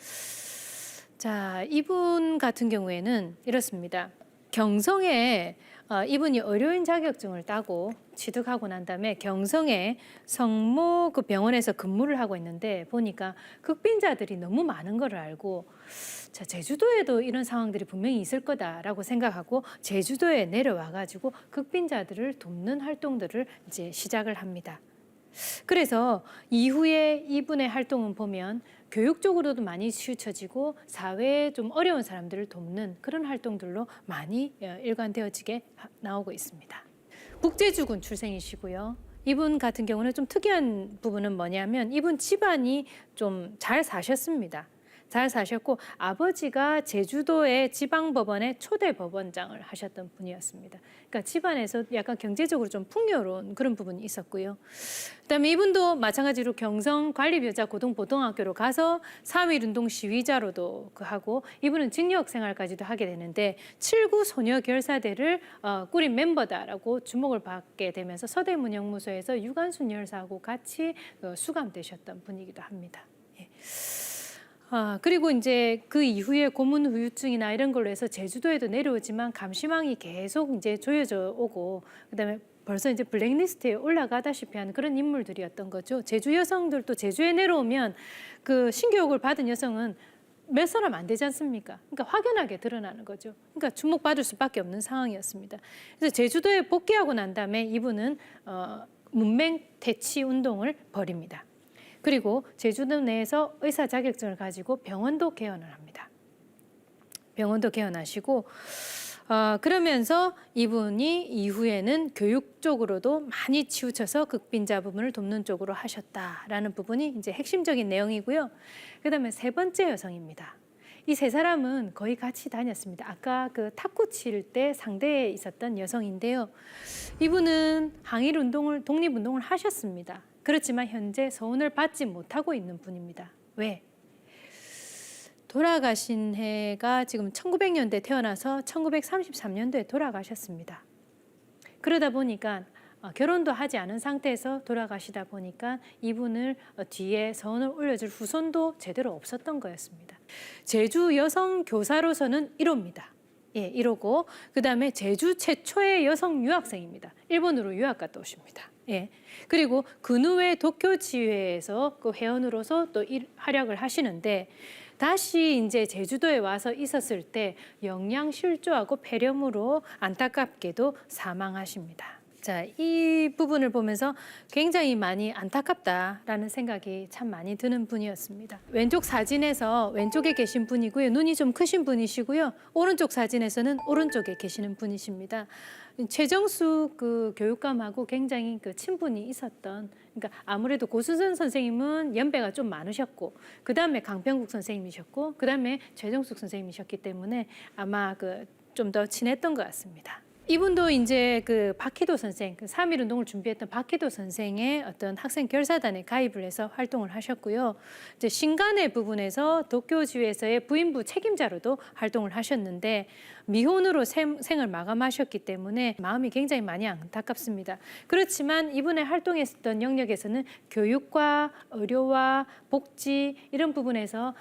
자, 이분 같은 경우에는 이렇습니다. 경성에 이분이 의료인 자격증을 따고 취득하고 난 다음에 경성에 성모 그 병원에서 근무를 하고 있는데 보니까 극빈자들이 너무 많은 걸 알고 자, 제주도에도 이런 상황들이 분명히 있을 거다라고 생각하고 제주도에 내려와 가지고 극빈자들을 돕는 활동들을 이제 시작을 합니다. 그래서 이후에 이분의 활동은 보면 교육 쪽으로도 많이 치우쳐지고 사회에 좀 어려운 사람들을 돕는 그런 활동들로 많이 일관되어지게 나오고 있습니다. 북제주군 출생이시고요. 이분 같은 경우는 좀 특이한 부분은 뭐냐면 이분 집안이 좀 잘 사셨습니다. 잘 사셨고 아버지가 제주도의 지방법원의 초대 법원장을 하셨던 분이었습니다. 그러니까 집안에서 약간 경제적으로 좀 풍요로운 그런 부분이 있었고요. 그다음에 이분도 마찬가지로 경성 관립여자고등보통학교로 가서 3.1운동 시위자로도 하고 이분은 징역 생활까지도 하게 되는데 7.9 소녀결사대를 꾸린 멤버다라고 주목을 받게 되면서 서대문영무소에서 유관순 열사하고 같이 수감되셨던 분이기도 합니다. 예. 그리고 이제 그 이후에 고문 후유증이나 이런 걸로 해서 제주도에도 내려오지만 감시망이 계속 이제 조여져 오고 그다음에 벌써 이제 블랙리스트에 올라가다시피 하는 그런 인물들이었던 거죠. 제주 여성들도 제주에 내려오면 그 신교육을 받은 여성은 몇 사람 안 되지 않습니까? 그러니까 확연하게 드러나는 거죠. 그러니까 주목받을 수밖에 없는 상황이었습니다. 그래서 제주도에 복귀하고 난 다음에 이분은 문맹 퇴치 운동을 벌입니다. 그리고 제주도 내에서 의사 자격증을 가지고 병원도 개원을 합니다. 병원도 개원하시고 그러면서 이분이 이후에는 교육 쪽으로도 많이 치우쳐서 극빈자 부분을 돕는 쪽으로 하셨다라는 부분이 이제 핵심적인 내용이고요. 그다음에 세 번째 여성입니다. 이 세 사람은 거의 같이 다녔습니다. 아까 그 탁구 칠 때 상대에 있었던 여성인데요. 이분은 항일운동을 독립운동을 하셨습니다. 그렇지만 현재 서훈을 받지 못하고 있는 분입니다. 왜? 돌아가신 해가 지금 1900년대 태어나서 1933년도에 돌아가셨습니다. 그러다 보니까 결혼도 하지 않은 상태에서 돌아가시다 보니까 이분을 뒤에 서훈을 올려줄 후손도 제대로 없었던 거였습니다. 제주 여성 교사로서는 1호입니다. 예, 1호고 그다음에 제주 최초의 여성 유학생입니다. 일본으로 유학 갔다 오십니다. 예. 그리고 근후에 도쿄 지회에서 그 회원으로서 또 활약을 하시는데 다시 이제 제주도에 와서 있었을 때 영양실조하고 폐렴으로 안타깝게도 사망하십니다. 자, 이 부분을 보면서 굉장히 많이 안타깝다라는 생각이 참 많이 드는 분이었습니다. 왼쪽 사진에서 왼쪽에 계신 분이고요. 눈이 좀 크신 분이시고요. 오른쪽 사진에서는 오른쪽에 계시는 분이십니다. 최정수 그 교육감하고 굉장히 그 친분이 있었던, 그러니까 아무래도 고수선 선생님은 연배가 좀 많으셨고, 그 다음에 강병국 선생님이셨고, 그 다음에 최정숙 선생님이셨기 때문에 아마 그 좀 더 친했던 것 같습니다. 이분도 이제 그 박희도 선생, 그 3.1 운동을 준비했던 박희도 선생의 어떤 학생 결사단에 가입을 해서 활동을 하셨고요. 이제 신간의 부분에서 도쿄지회에서의 부인부 책임자로도 활동을 하셨는데 미혼으로 생을 마감하셨기 때문에 마음이 굉장히 많이 안타깝습니다. 그렇지만 이분의 활동했던 영역에서는 교육과 의료와 복지 이런 부분에서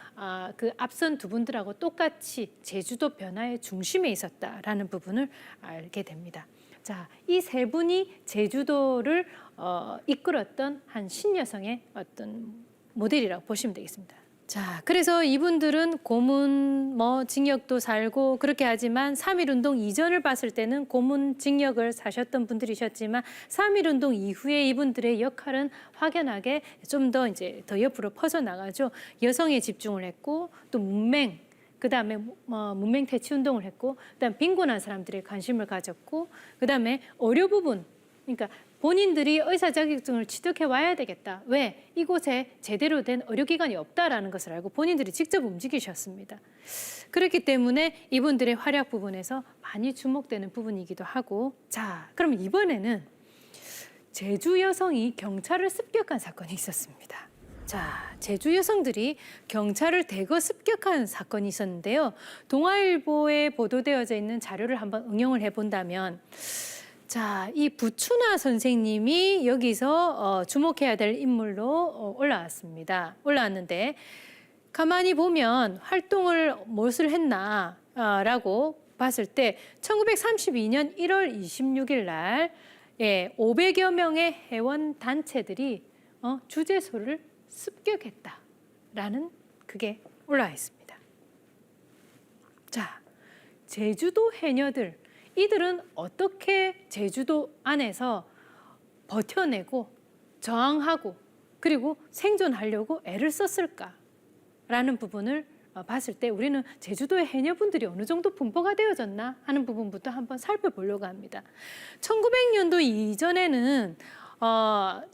그 앞선 두 분들하고 똑같이 제주도 변화의 중심에 있었다라는 부분을 알게 됩니다. 자, 이 세 분이 제주도를 이끌었던 한 신여성의 어떤 모델이라고 보시면 되겠습니다. 자, 그래서 이분들은 고문, 징역도 살고 그렇게 하지만 3.1 운동 이전을 봤을 때는 고문, 징역을 사셨던 분들이셨지만 3.1 운동 이후에 이분들의 역할은 확연하게 좀 더 이제 더 옆으로 퍼져나가죠. 여성에 집중을 했고 또 문맹, 그다음에 문맹 퇴치 운동을 했고 그다음 빈곤한 사람들의 관심을 가졌고 그다음에 의료 부분, 그러니까 본인들이 의사 자격증을 취득해 와야 되겠다. 왜? 이곳에 제대로 된 의료기관이 없다라는 것을 알고 본인들이 직접 움직이셨습니다. 그렇기 때문에 이분들의 활약 부분에서 많이 주목되는 부분이기도 하고, 자, 그럼 이번에는 제주 여성이 경찰을 습격한 사건이 있었습니다. 자, 제주 여성들이 경찰을 대거 습격한 사건이 있었는데요. 동아일보에 보도되어져 있는 자료를 한번 응용을 해본다면, 자, 이 부추나 선생님이 여기서 주목해야 될 인물로 올라왔는데, 가만히 보면 활동을 무엇을 했나라고 봤을 때 1932년 1월 26일 날 500여 명의 회원 단체들이 주재소를 습격했다라는 그게 올라와 있습니다. 자, 제주도 해녀들, 이들은 어떻게 제주도 안에서 버텨내고 저항하고 그리고 생존하려고 애를 썼을까라는 부분을 봤을 때 우리는 제주도의 해녀분들이 어느 정도 분포가 되어졌나 하는 부분부터 한번 살펴보려고 합니다. 1900년도 이전에는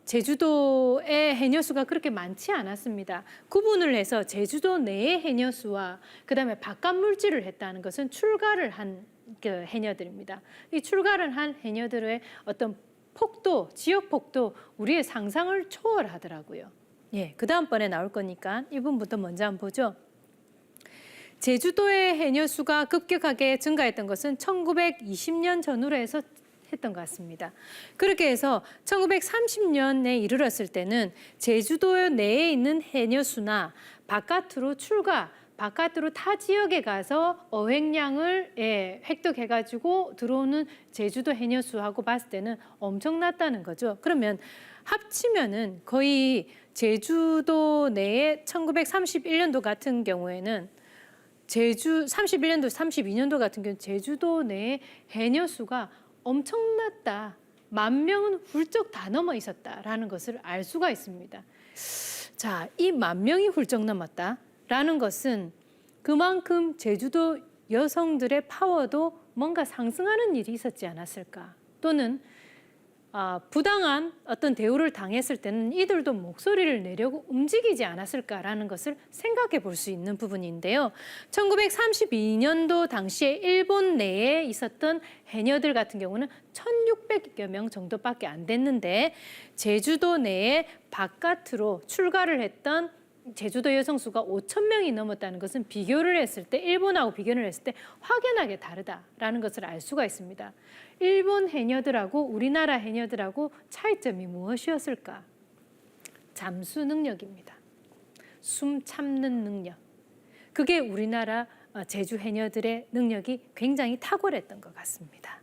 제주도의 해녀수가 그렇게 많지 않았습니다. 구분을 해서 제주도 내의 해녀수와 그다음에 바깥 물질을 했다는 것은 출가를 한 그 해녀들입니다. 이 출가를 한 해녀들의 어떤 폭도, 지역 폭도 우리의 상상을 초월하더라고요. 예, 그 다음번에 나올 거니까 이 부분부터 먼저 한번 보죠. 제주도의 해녀수가 급격하게 증가했던 것은 1920년 전후로 해서 했던 것 같습니다. 그렇게 해서 1930년에 이르렀을 때는 제주도 내에 있는 해녀수나 바깥으로 바깥으로 타 지역에 가서 어획량을 획득해가지고 들어오는 제주도 해녀수하고 봤을 때는 엄청났다는 거죠. 그러면 합치면은 거의 제주도 내에 1931년도 같은 경우에는 31년도, 32년도 같은 경우는 제주도 내에 해녀수가 엄청났다. 10,000명은 훌쩍 다 넘어 있었다라는 것을 알 수가 있습니다. 자, 이 10,000명이 훌쩍 넘었다라는 것은 그만큼 제주도 여성들의 파워도 뭔가 상승하는 일이 있었지 않았을까? 또는 부당한 어떤 대우를 당했을 때는 이들도 목소리를 내려고 움직이지 않았을까라는 것을 생각해 볼 수 있는 부분인데요. 1932년도 당시에 일본 내에 있었던 해녀들 같은 경우는 1,600여 명 정도밖에 안 됐는데 제주도 내에 바깥으로 출가를 했던 제주도 여성 수가 5,000명이 넘었다는 것은 비교를 했을 때 일본하고 비교를 했을 때 확연하게 다르다라는 것을 알 수가 있습니다. 일본 해녀들하고 우리나라 해녀들하고 차이점이 무엇이었을까? 잠수 능력입니다. 숨 참는 능력. 그게 우리나라 제주 해녀들의 능력이 굉장히 탁월했던 것 같습니다.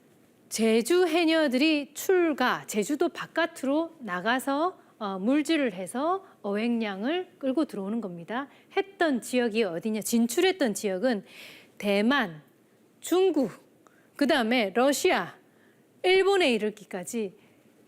제주 해녀들이 제주도 바깥으로 나가서 물질을 해서 어획량을 끌고 들어오는 겁니다. 했던 지역이 어디냐? 진출했던 지역은 대만, 중국, 그다음에 러시아, 일본에 이르기까지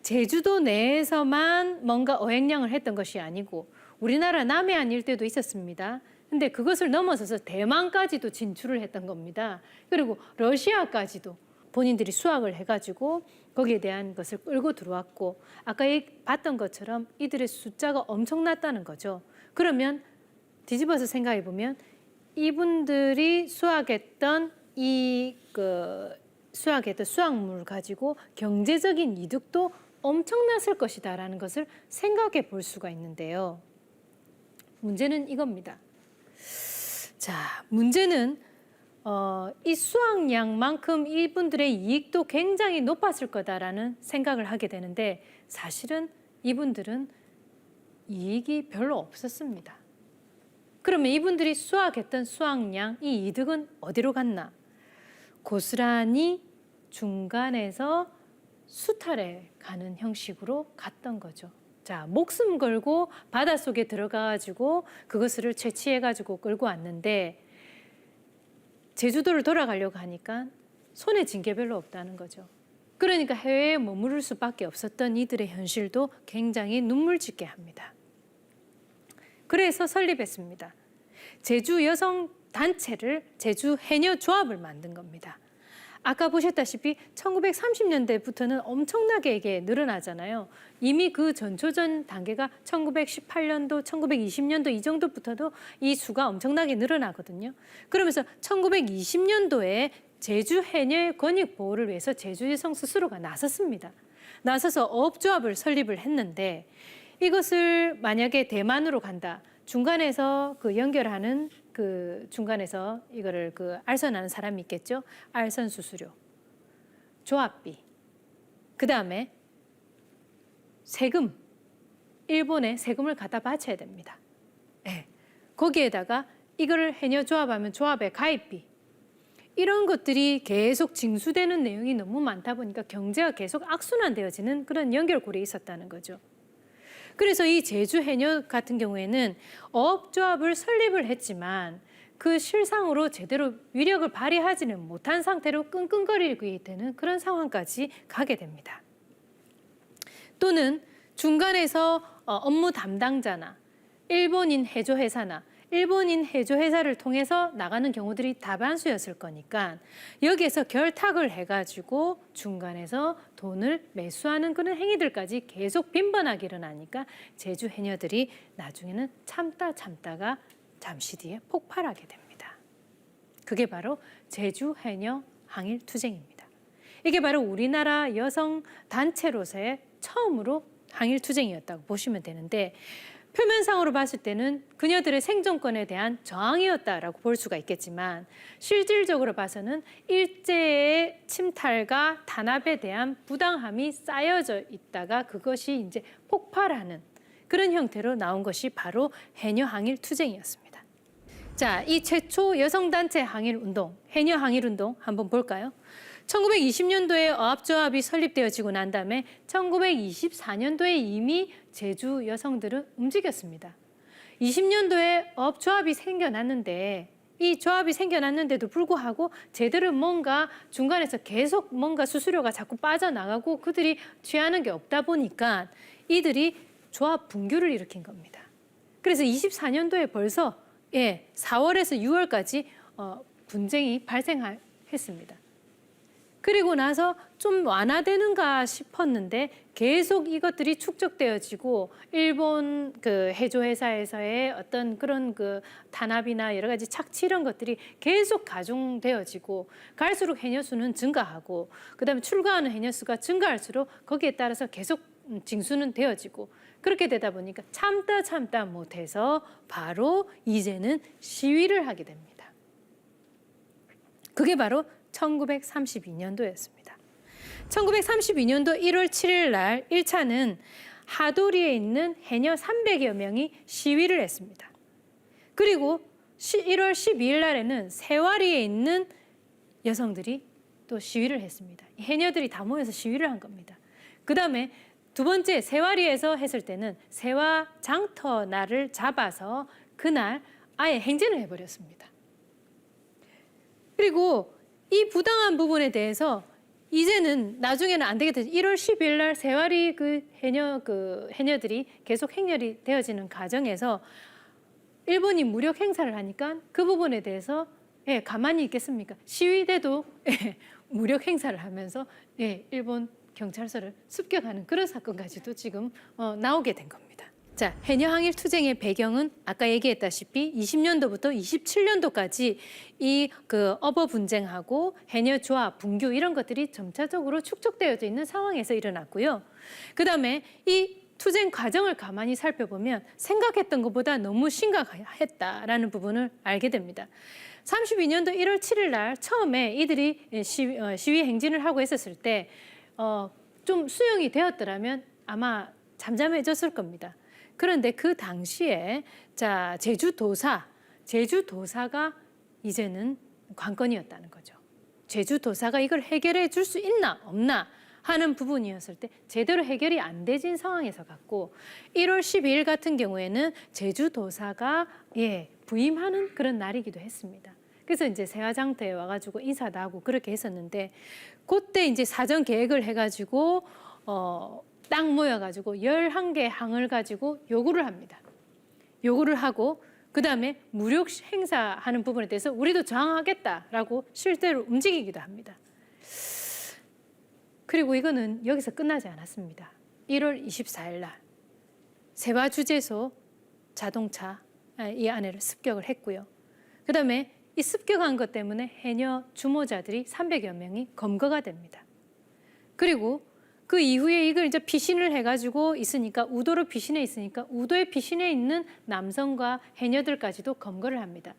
제주도 내에서만 뭔가 어획량을 했던 것이 아니고 우리나라 남해안 일대도 있었습니다. 근데 그것을 넘어서서 대만까지도 진출을 했던 겁니다. 그리고 러시아까지도 본인들이 수확을 해가지고 거기에 대한 것을 끌고 들어왔고 아까 봤던 것처럼 이들의 숫자가 엄청났다는 거죠. 그러면 뒤집어서 생각해 보면 이분들이 수확했던 수확물 가지고 경제적인 이득도 엄청났을 것이다라는 것을 생각해 볼 수가 있는데요. 문제는 이겁니다. 자, 문제는 이 수확량만큼 이분들의 이익도 굉장히 높았을 거다라는 생각을 하게 되는데 사실은 이분들은 이익이 별로 없었습니다. 그러면 이분들이 수확했던 수확량, 이 이득은 어디로 갔나? 고스란히 중간에서 수탈해 가는 형식으로 갔던 거죠. 자, 목숨 걸고 바닷속에 들어가가지고 그것을 채취해가지고 끌고 왔는데 제주도를 돌아가려고 하니까 손에 쥔 게 별로 없다는 거죠. 그러니까 해외에 머무를 수밖에 없었던 이들의 현실도 굉장히 눈물짓게 합니다. 그래서 설립했습니다. 제주 여성 단체를 제주 해녀 조합을 만든 겁니다. 아까 보셨다시피 1930년대부터는 엄청나게 이게 늘어나잖아요. 이미 그 전초전 단계가 1918년도, 1920년도 이 정도부터도 이 수가 엄청나게 늘어나거든요. 그러면서 1920년도에 제주 해녀의 권익 보호를 위해서 제주여성 스스로가 나섰습니다. 나서서 어업조합을 설립을 했는데 이것을 만약에 대만으로 간다. 중간에서 그 연결하는 그 중간에서 이거를 그 알선하는 사람이 있겠죠. 알선 수수료, 조합비, 그 다음에 세금, 일본에 세금을 갖다 바쳐야 됩니다. 네. 거기에다가 이거를 해녀 조합하면 조합의 가입비, 이런 것들이 계속 징수되는 내용이 너무 많다 보니까 경제가 계속 악순환되어지는 그런 연결고리에 있었다는 거죠. 그래서 이 제주 해녀 같은 경우에는 어업조합을 설립을 했지만 그 실상으로 제대로 위력을 발휘하지는 못한 상태로 끙끙거리게 되는 그런 상황까지 가게 됩니다. 또는 중간에서 업무 담당자나 일본인 해조회사나 일본인 해조회사를 통해서 나가는 경우들이 다반수였을 거니까 여기에서 결탁을 해가지고 중간에서 돈을 매수하는 그런 행위들까지 계속 빈번하게 일어나니까 제주 해녀들이 나중에는 참다가 잠시 뒤에 폭발하게 됩니다. 그게 바로 제주 해녀 항일 투쟁입니다. 이게 바로 우리나라 여성 단체로서의 처음으로 항일 투쟁이었다고 보시면 되는데 표면상으로 봤을 때는 그녀들의 생존권에 대한 저항이었다라고 볼 수가 있겠지만 실질적으로 봐서는 일제의 침탈과 탄압에 대한 부당함이 쌓여져 있다가 그것이 이제 폭발하는 그런 형태로 나온 것이 바로 해녀 항일 투쟁이었습니다. 자, 이 최초 여성단체 항일운동, 해녀 항일운동 한번 볼까요? 1920년도에 어업조합이 설립되어지고 난 다음에 1924년도에 이미 제주 여성들은 움직였습니다. 20년도에 어업조합이 생겨났는데 이 조합이 생겨났는데도 불구하고 제대로 뭔가 중간에서 계속 뭔가 수수료가 자꾸 빠져나가고 그들이 취하는 게 없다 보니까 이들이 조합 분규를 일으킨 겁니다. 그래서 24년도에 벌써 4월에서 6월까지 분쟁이 발생했습니다. 그리고 나서 좀 완화되는가 싶었는데 계속 이것들이 축적되어지고 일본 그 해조회사에서의 어떤 그런 그 탄압이나 여러 가지 착취 이런 것들이 계속 가중되어지고 갈수록 해녀수는 증가하고 그다음에 출가하는 해녀수가 증가할수록 거기에 따라서 계속 징수는 되어지고 그렇게 되다 보니까 참다 못해서 바로 이제는 시위를 하게 됩니다. 그게 바로 1932년도였습니다. 1932년도 1월 7일 날 1차는 하도리에 있는 해녀 300여 명이 시위를 했습니다. 그리고 1월 12일 날에는 세와리에 있는 여성들이 또 시위를 했습니다. 해녀들이 다 모여서 시위를 한 겁니다. 그 다음에 두 번째 세와리에서 했을 때는 세와 장터 날을 잡아서 그날 아예 행진을 해버렸습니다. 그리고 이 부당한 부분에 대해서 이제는 나중에는 안 되게 되죠. 1월 10일 날 세와리 해녀들이 계속 행렬이 되어지는 과정에서 일본이 무력 행사를 하니까 그 부분에 대해서 가만히 있겠습니까? 시위대도 무력 행사를 하면서 일본 경찰서를 습격하는 그런 사건까지도 지금 나오게 된 겁니다. 자, 해녀 항일 투쟁의 배경은 아까 얘기했다시피 20년도부터 27년도까지 이 그 어버 분쟁하고 해녀 조합, 분규 이런 것들이 점차적으로 축적되어져 있는 상황에서 일어났고요. 그다음에 이 투쟁 과정을 가만히 살펴보면 생각했던 것보다 너무 심각했다라는 부분을 알게 됩니다. 32년도 1월 7일 날 처음에 이들이 시위 행진을 하고 있었을 때 좀 수용이 되었더라면 아마 잠잠해졌을 겁니다. 그런데 그 당시에 자 제주도사가 이제는 관건이었다는 거죠. 제주도사가 이걸 해결해 줄 수 있나 없나 하는 부분이었을 때 제대로 해결이 안 되진 상황에서 갔고 1월 12일 같은 경우에는 제주도사가 부임하는 그런 날이기도 했습니다. 그래서 이제 세화장터에 와가지고 인사도 하고 그렇게 했었는데 그때 이제 사전 계획을 해가지고 딱 모여가지고 11개 항을 가지고 요구를 합니다. 요구를 하고 그다음에 무력 행사하는 부분에 대해서 우리도 저항하겠다라고 실제로 움직이기도 합니다. 그리고 이거는 여기서 끝나지 않았습니다. 1월 24일 날 세화주재소 자동차 이 안에를 습격을 했고요. 그다음에 이 습격한 것 때문에 해녀 주모자들이 300여 명이 검거가 됩니다. 그리고 그 이후에 이걸 이제 피신을 해가지고 있으니까 우도로 피신해 있으니까 우도에 피신해 있는 남성과 해녀들까지도 검거를 합니다.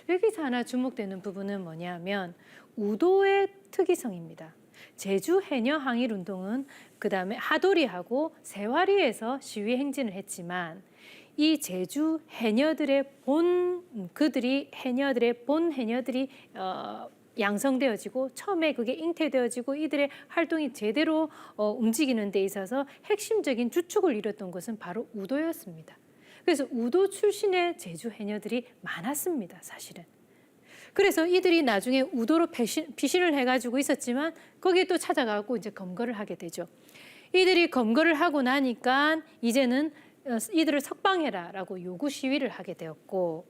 여기서 하나 주목되는 부분은 뭐냐면 우도의 특이성입니다. 제주 해녀 항일 운동은 그다음에 하도리하고 세화리에서 시위 행진을 했지만 이 제주 해녀들의 해녀들이 양성되어지고 처음에 그게 잉태되어지고 이들의 활동이 제대로 움직이는 데 있어서 핵심적인 주축을 이뤘던 것은 바로 우도였습니다. 그래서 우도 출신의 제주 해녀들이 많았습니다, 사실은. 그래서 이들이 나중에 우도로 피신을 해가지고 있었지만 거기에 또 찾아가고 이제 검거를 하게 되죠. 이들이 검거를 하고 나니까 이제는 이들을 석방해라라고 요구 시위를 하게 되었고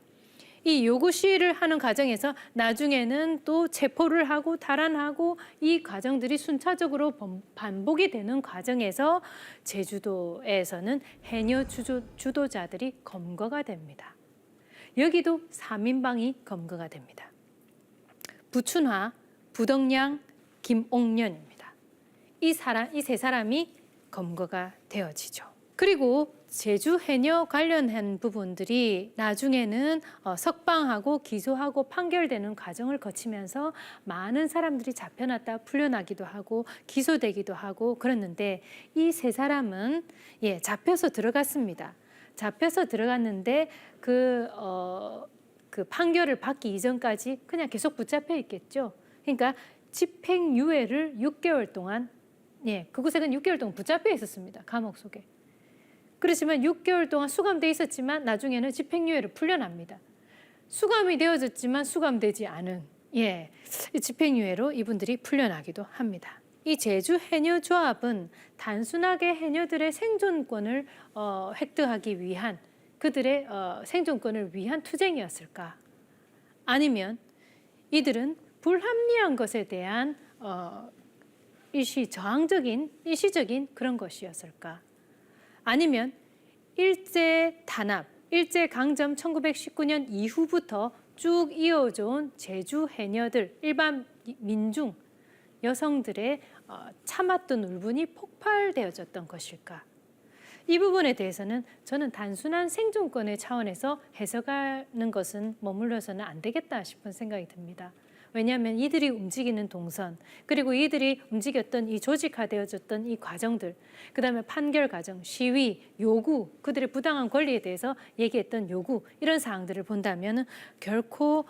이 요구 시위를 하는 과정에서 나중에는 또 체포를 하고 탈환하고 이 과정들이 순차적으로 반복이 되는 과정에서 제주도에서는 해녀 주도자들이 검거가 됩니다. 여기도 3인방이 검거가 됩니다. 부춘화, 부덕량, 김옥년입니다. 이 세 사람이 검거가 되어지죠. 그리고 제주 해녀 관련한 부분들이 나중에는 석방하고 기소하고 판결되는 과정을 거치면서 많은 사람들이 잡혀났다 풀려나기도 하고 기소되기도 하고 그랬는데 이 세 사람은 잡혀서 들어갔습니다. 잡혀서 들어갔는데 그 판결을 받기 이전까지 그냥 계속 붙잡혀 있겠죠. 그러니까 집행유예를 6개월 동안 그곳에 6개월 동안 붙잡혀 있었습니다. 감옥 속에. 그렇지만 6개월 동안 수감돼 있었지만 나중에는 집행유예를 풀려납니다. 수감이 되어졌지만 수감되지 않은 집행유예로 이분들이 풀려나기도 합니다. 이 제주 해녀조합은 단순하게 해녀들의 생존권을 획득하기 위한 그들의 생존권을 위한 투쟁이었을까? 아니면 이들은 불합리한 것에 대한 일시적인 그런 것이었을까? 아니면 일제 단합, 일제 강점 1919년 이후부터 쭉 이어져 온 제주 해녀들, 일반 민중, 여성들의 참았던 울분이 폭발되어졌던 것일까? 이 부분에 대해서는 저는 단순한 생존권의 차원에서 해석하는 것은 머물러서는 안 되겠다 싶은 생각이 듭니다. 왜냐하면 이들이 움직이는 동선, 그리고 이들이 움직였던 이 조직화되어졌던 이 과정들, 그다음에 판결 과정, 시위, 요구, 그들의 부당한 권리에 대해서 얘기했던 요구, 이런 사항들을 본다면 결코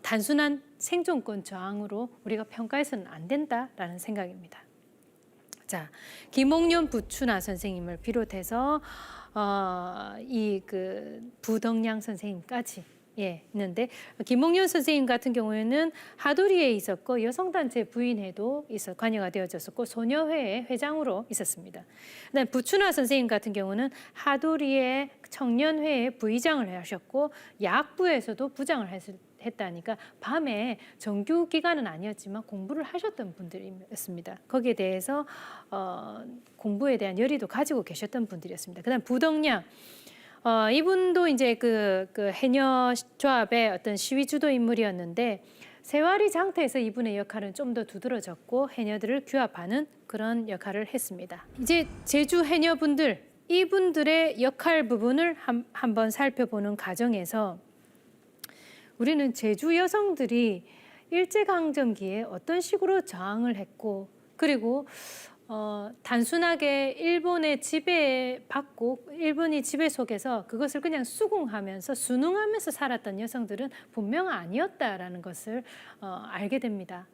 단순한 생존권 저항으로 우리가 평가해서는 안 된다라는 생각입니다. 자, 김옥년 부춘화 선생님을 비롯해서 부덕량 선생님까지 있는데 김옥년 선생님 같은 경우에는 하도리에 있었고 여성단체 부인회도 관여가 되어졌었고 소녀회의 회장으로 있었습니다. 그다음에 부춘화 선생님 같은 경우는 하도리의 청년회의 부의장을 하셨고 야학부에서도 부장을 했다니까 밤에 정규 기간은 아니었지만 공부를 하셨던 분들이었습니다. 거기에 대해서 공부에 대한 열의도 가지고 계셨던 분들이었습니다. 그다음 부덕량 이분도 이제 그 해녀 조합의 어떤 시위 주도 인물이었는데 세화리 장터에서 이분의 역할은 좀 더 두드러졌고 해녀들을 규합하는 그런 역할을 했습니다. 이제 제주 해녀분들 이분들의 역할 부분을 한번 살펴보는 과정에서 우리는 제주 여성들이 일제강점기에 어떤 식으로 저항을 했고 그리고 단순하게 일본의 지배받고 일본이 지배 속에서 그것을 그냥 순응하면서 살았던 여성들은 분명 아니었다라는 것을 알게 됩니다.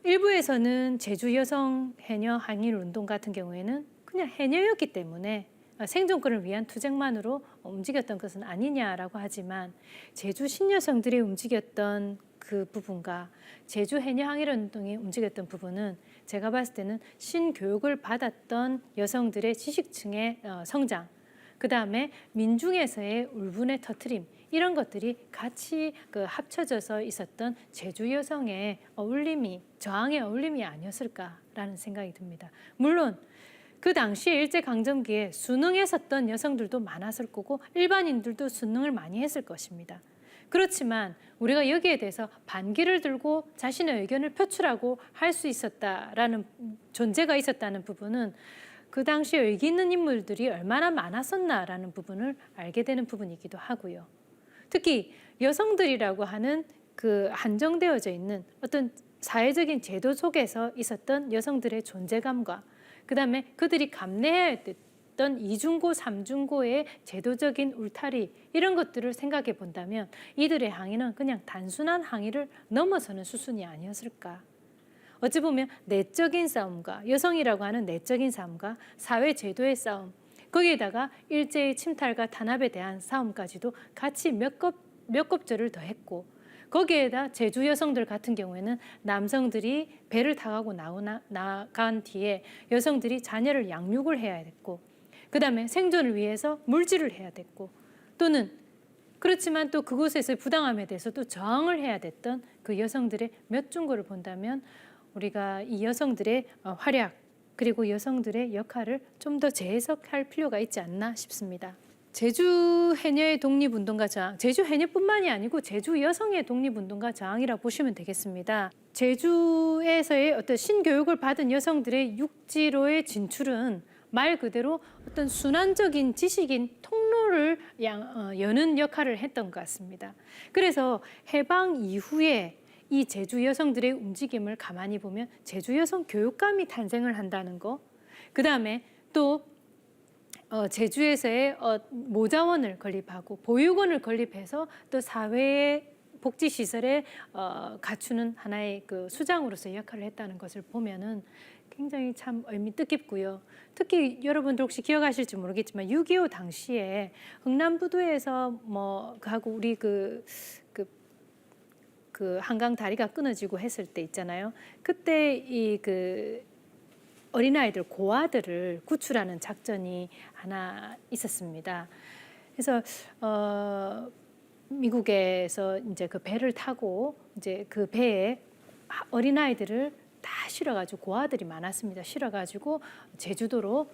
일부에서는 제주 여성 해녀 항일 운동 같은 경우에는 그냥 해녀였기 때문에 생존권을 위한 투쟁만으로 움직였던 것은 아니냐라고 하지만 제주 신여성들이 움직였던 그 부분과 제주 해녀 항일 운동이 움직였던 부분은 제가 봤을 때는 신교육을 받았던 여성들의 지식층의 성장, 그 다음에 민중에서의 울분의 터트림 이런 것들이 같이 그 합쳐져서 있었던 제주 여성의 어울림이 저항의 어울림이 아니었을까라는 생각이 듭니다. 물론 그 당시에 일제강점기에 순응했었던 여성들도 많았을 거고 일반인들도 순응을 많이 했을 것입니다. 그렇지만 우리가 여기에 대해서 반기를 들고 자신의 의견을 표출하고 할 수 있었다라는 존재가 있었다는 부분은 그 당시에 의기 있는 인물들이 얼마나 많았었나라는 부분을 알게 되는 부분이기도 하고요. 특히 여성들이라고 하는 그 한정되어져 있는 어떤 사회적인 제도 속에서 있었던 여성들의 존재감과 그다음에 그들이 감내해야 했던 이중고, 삼중고의 제도적인 울타리 이런 것들을 생각해 본다면 이들의 항의는 그냥 단순한 항의를 넘어서는 수순이 아니었을까. 어찌 보면 내적인 싸움과 여성이라고 하는 내적인 싸움과 사회 제도의 싸움 거기에다가 일제의 침탈과 탄압에 대한 싸움까지도 같이 몇 곱절을 더했고 거기에다 제주 여성들 같은 경우에는 남성들이 배를 타고 나간 뒤에 여성들이 자녀를 양육을 해야 됐고 그다음에 생존을 위해서 물질을 해야 됐고 또는 그렇지만 또 그곳에서의 부당함에 대해서 또 저항을 해야 됐던 그 여성들의 몇 중고를 본다면 우리가 이 여성들의 활약 그리고 여성들의 역할을 좀 더 재해석할 필요가 있지 않나 싶습니다. 제주 해녀의 독립운동가 저항, 제주 해녀뿐만이 아니고 제주 여성의 독립운동가 저항이라고 보시면 되겠습니다. 제주에서의 어떤 신교육을 받은 여성들의 육지로의 진출은 말 그대로 어떤 순환적인 지식인 통로를 여는 역할을 했던 것 같습니다. 그래서 해방 이후에 이 제주 여성들의 움직임을 가만히 보면 제주 여성 교육감이 탄생을 한다는 거, 그 다음에 또 제주에서의 모자원을 건립하고 보육원을 건립해서 또 사회의 복지시설에 갖추는 하나의 그 수장으로서의 역할을 했다는 것을 보면은 굉장히 참 의미 뜻깊고요. 특히 여러분들 혹시 기억하실지 모르겠지만 6.25 당시에 흥남부두에서 하고 우리 그 한강 다리가 끊어지고 했을 때 있잖아요. 그때 이 어린아이들 고아들을 구출하는 작전이 하나 있었습니다. 그래서 미국에서 이제 그 배를 타고 이제 그 배에 어린아이들을 다 실어가지고 고아들이 많았습니다. 실어가지고 제주도로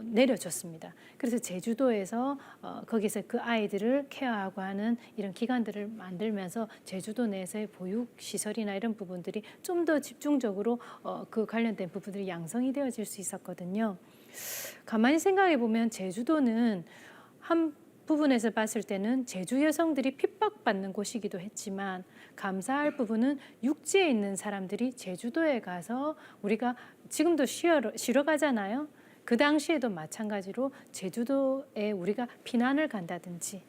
내려줬습니다. 그래서 제주도에서 거기서 그 아이들을 케어하고 하는 이런 기관들을 만들면서 제주도 내에서의 보육시설이나 이런 부분들이 좀 더 집중적으로 그 관련된 부분들이 양성이 되어질 수 있었거든요. 가만히 생각해 보면 제주도는 한 부분에서 봤을 때는 제주 여성들이 핍박받는 곳이기도 했지만 감사할 부분은 육지에 있는 사람들이 제주도에 가서 우리가 지금도 쉬러 가잖아요. 그 당시에도 마찬가지로 제주도에 우리가 피난을 간다든지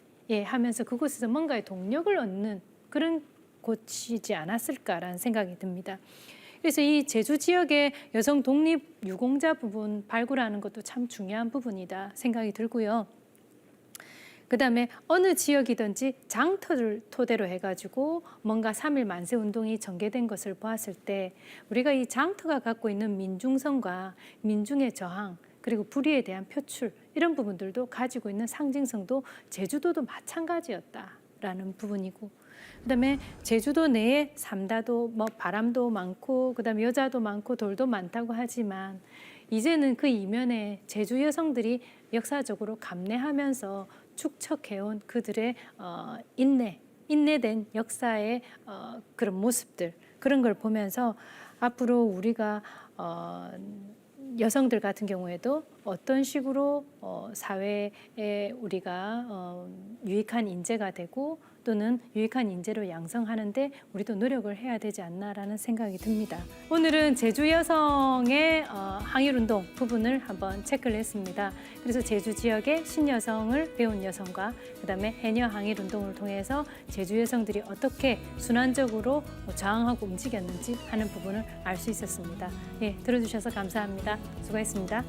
하면서 그곳에서 뭔가의 동력을 얻는 그런 곳이지 않았을까라는 생각이 듭니다. 그래서 이 제주 지역의 여성 독립 유공자 부분 발굴하는 것도 참 중요한 부분이다 생각이 들고요. 그다음에 어느 지역이든지 장터를 토대로 해가지고 뭔가 3.1 만세 운동이 전개된 것을 보았을 때 우리가 이 장터가 갖고 있는 민중성과 민중의 저항 그리고 불의에 대한 표출 이런 부분들도 가지고 있는 상징성도 제주도도 마찬가지였다라는 부분이고 그다음에 제주도 내에 삼다도 바람도 많고 그다음에 여자도 많고 돌도 많다고 하지만 이제는 그 이면에 제주 여성들이 역사적으로 감내하면서 축적해온 그들의 인내된 역사의 그런 모습들 그런 걸 보면서 앞으로 우리가 여성들 같은 경우에도 어떤 식으로 사회에 우리가 유익한 인재가 되고 또는 유익한 인재로 양성하는데 우리도 노력을 해야 되지 않나라는 생각이 듭니다. 오늘은 제주 여성의 항일운동 부분을 한번 체크를 했습니다. 그래서 제주 지역의 신여성을 배운 여성과 그다음에 해녀 항일운동을 통해서 제주 여성들이 어떻게 순환적으로 저항하고 움직였는지 하는 부분을 알 수 있었습니다. 들어주셔서 감사합니다. 수고했습니다.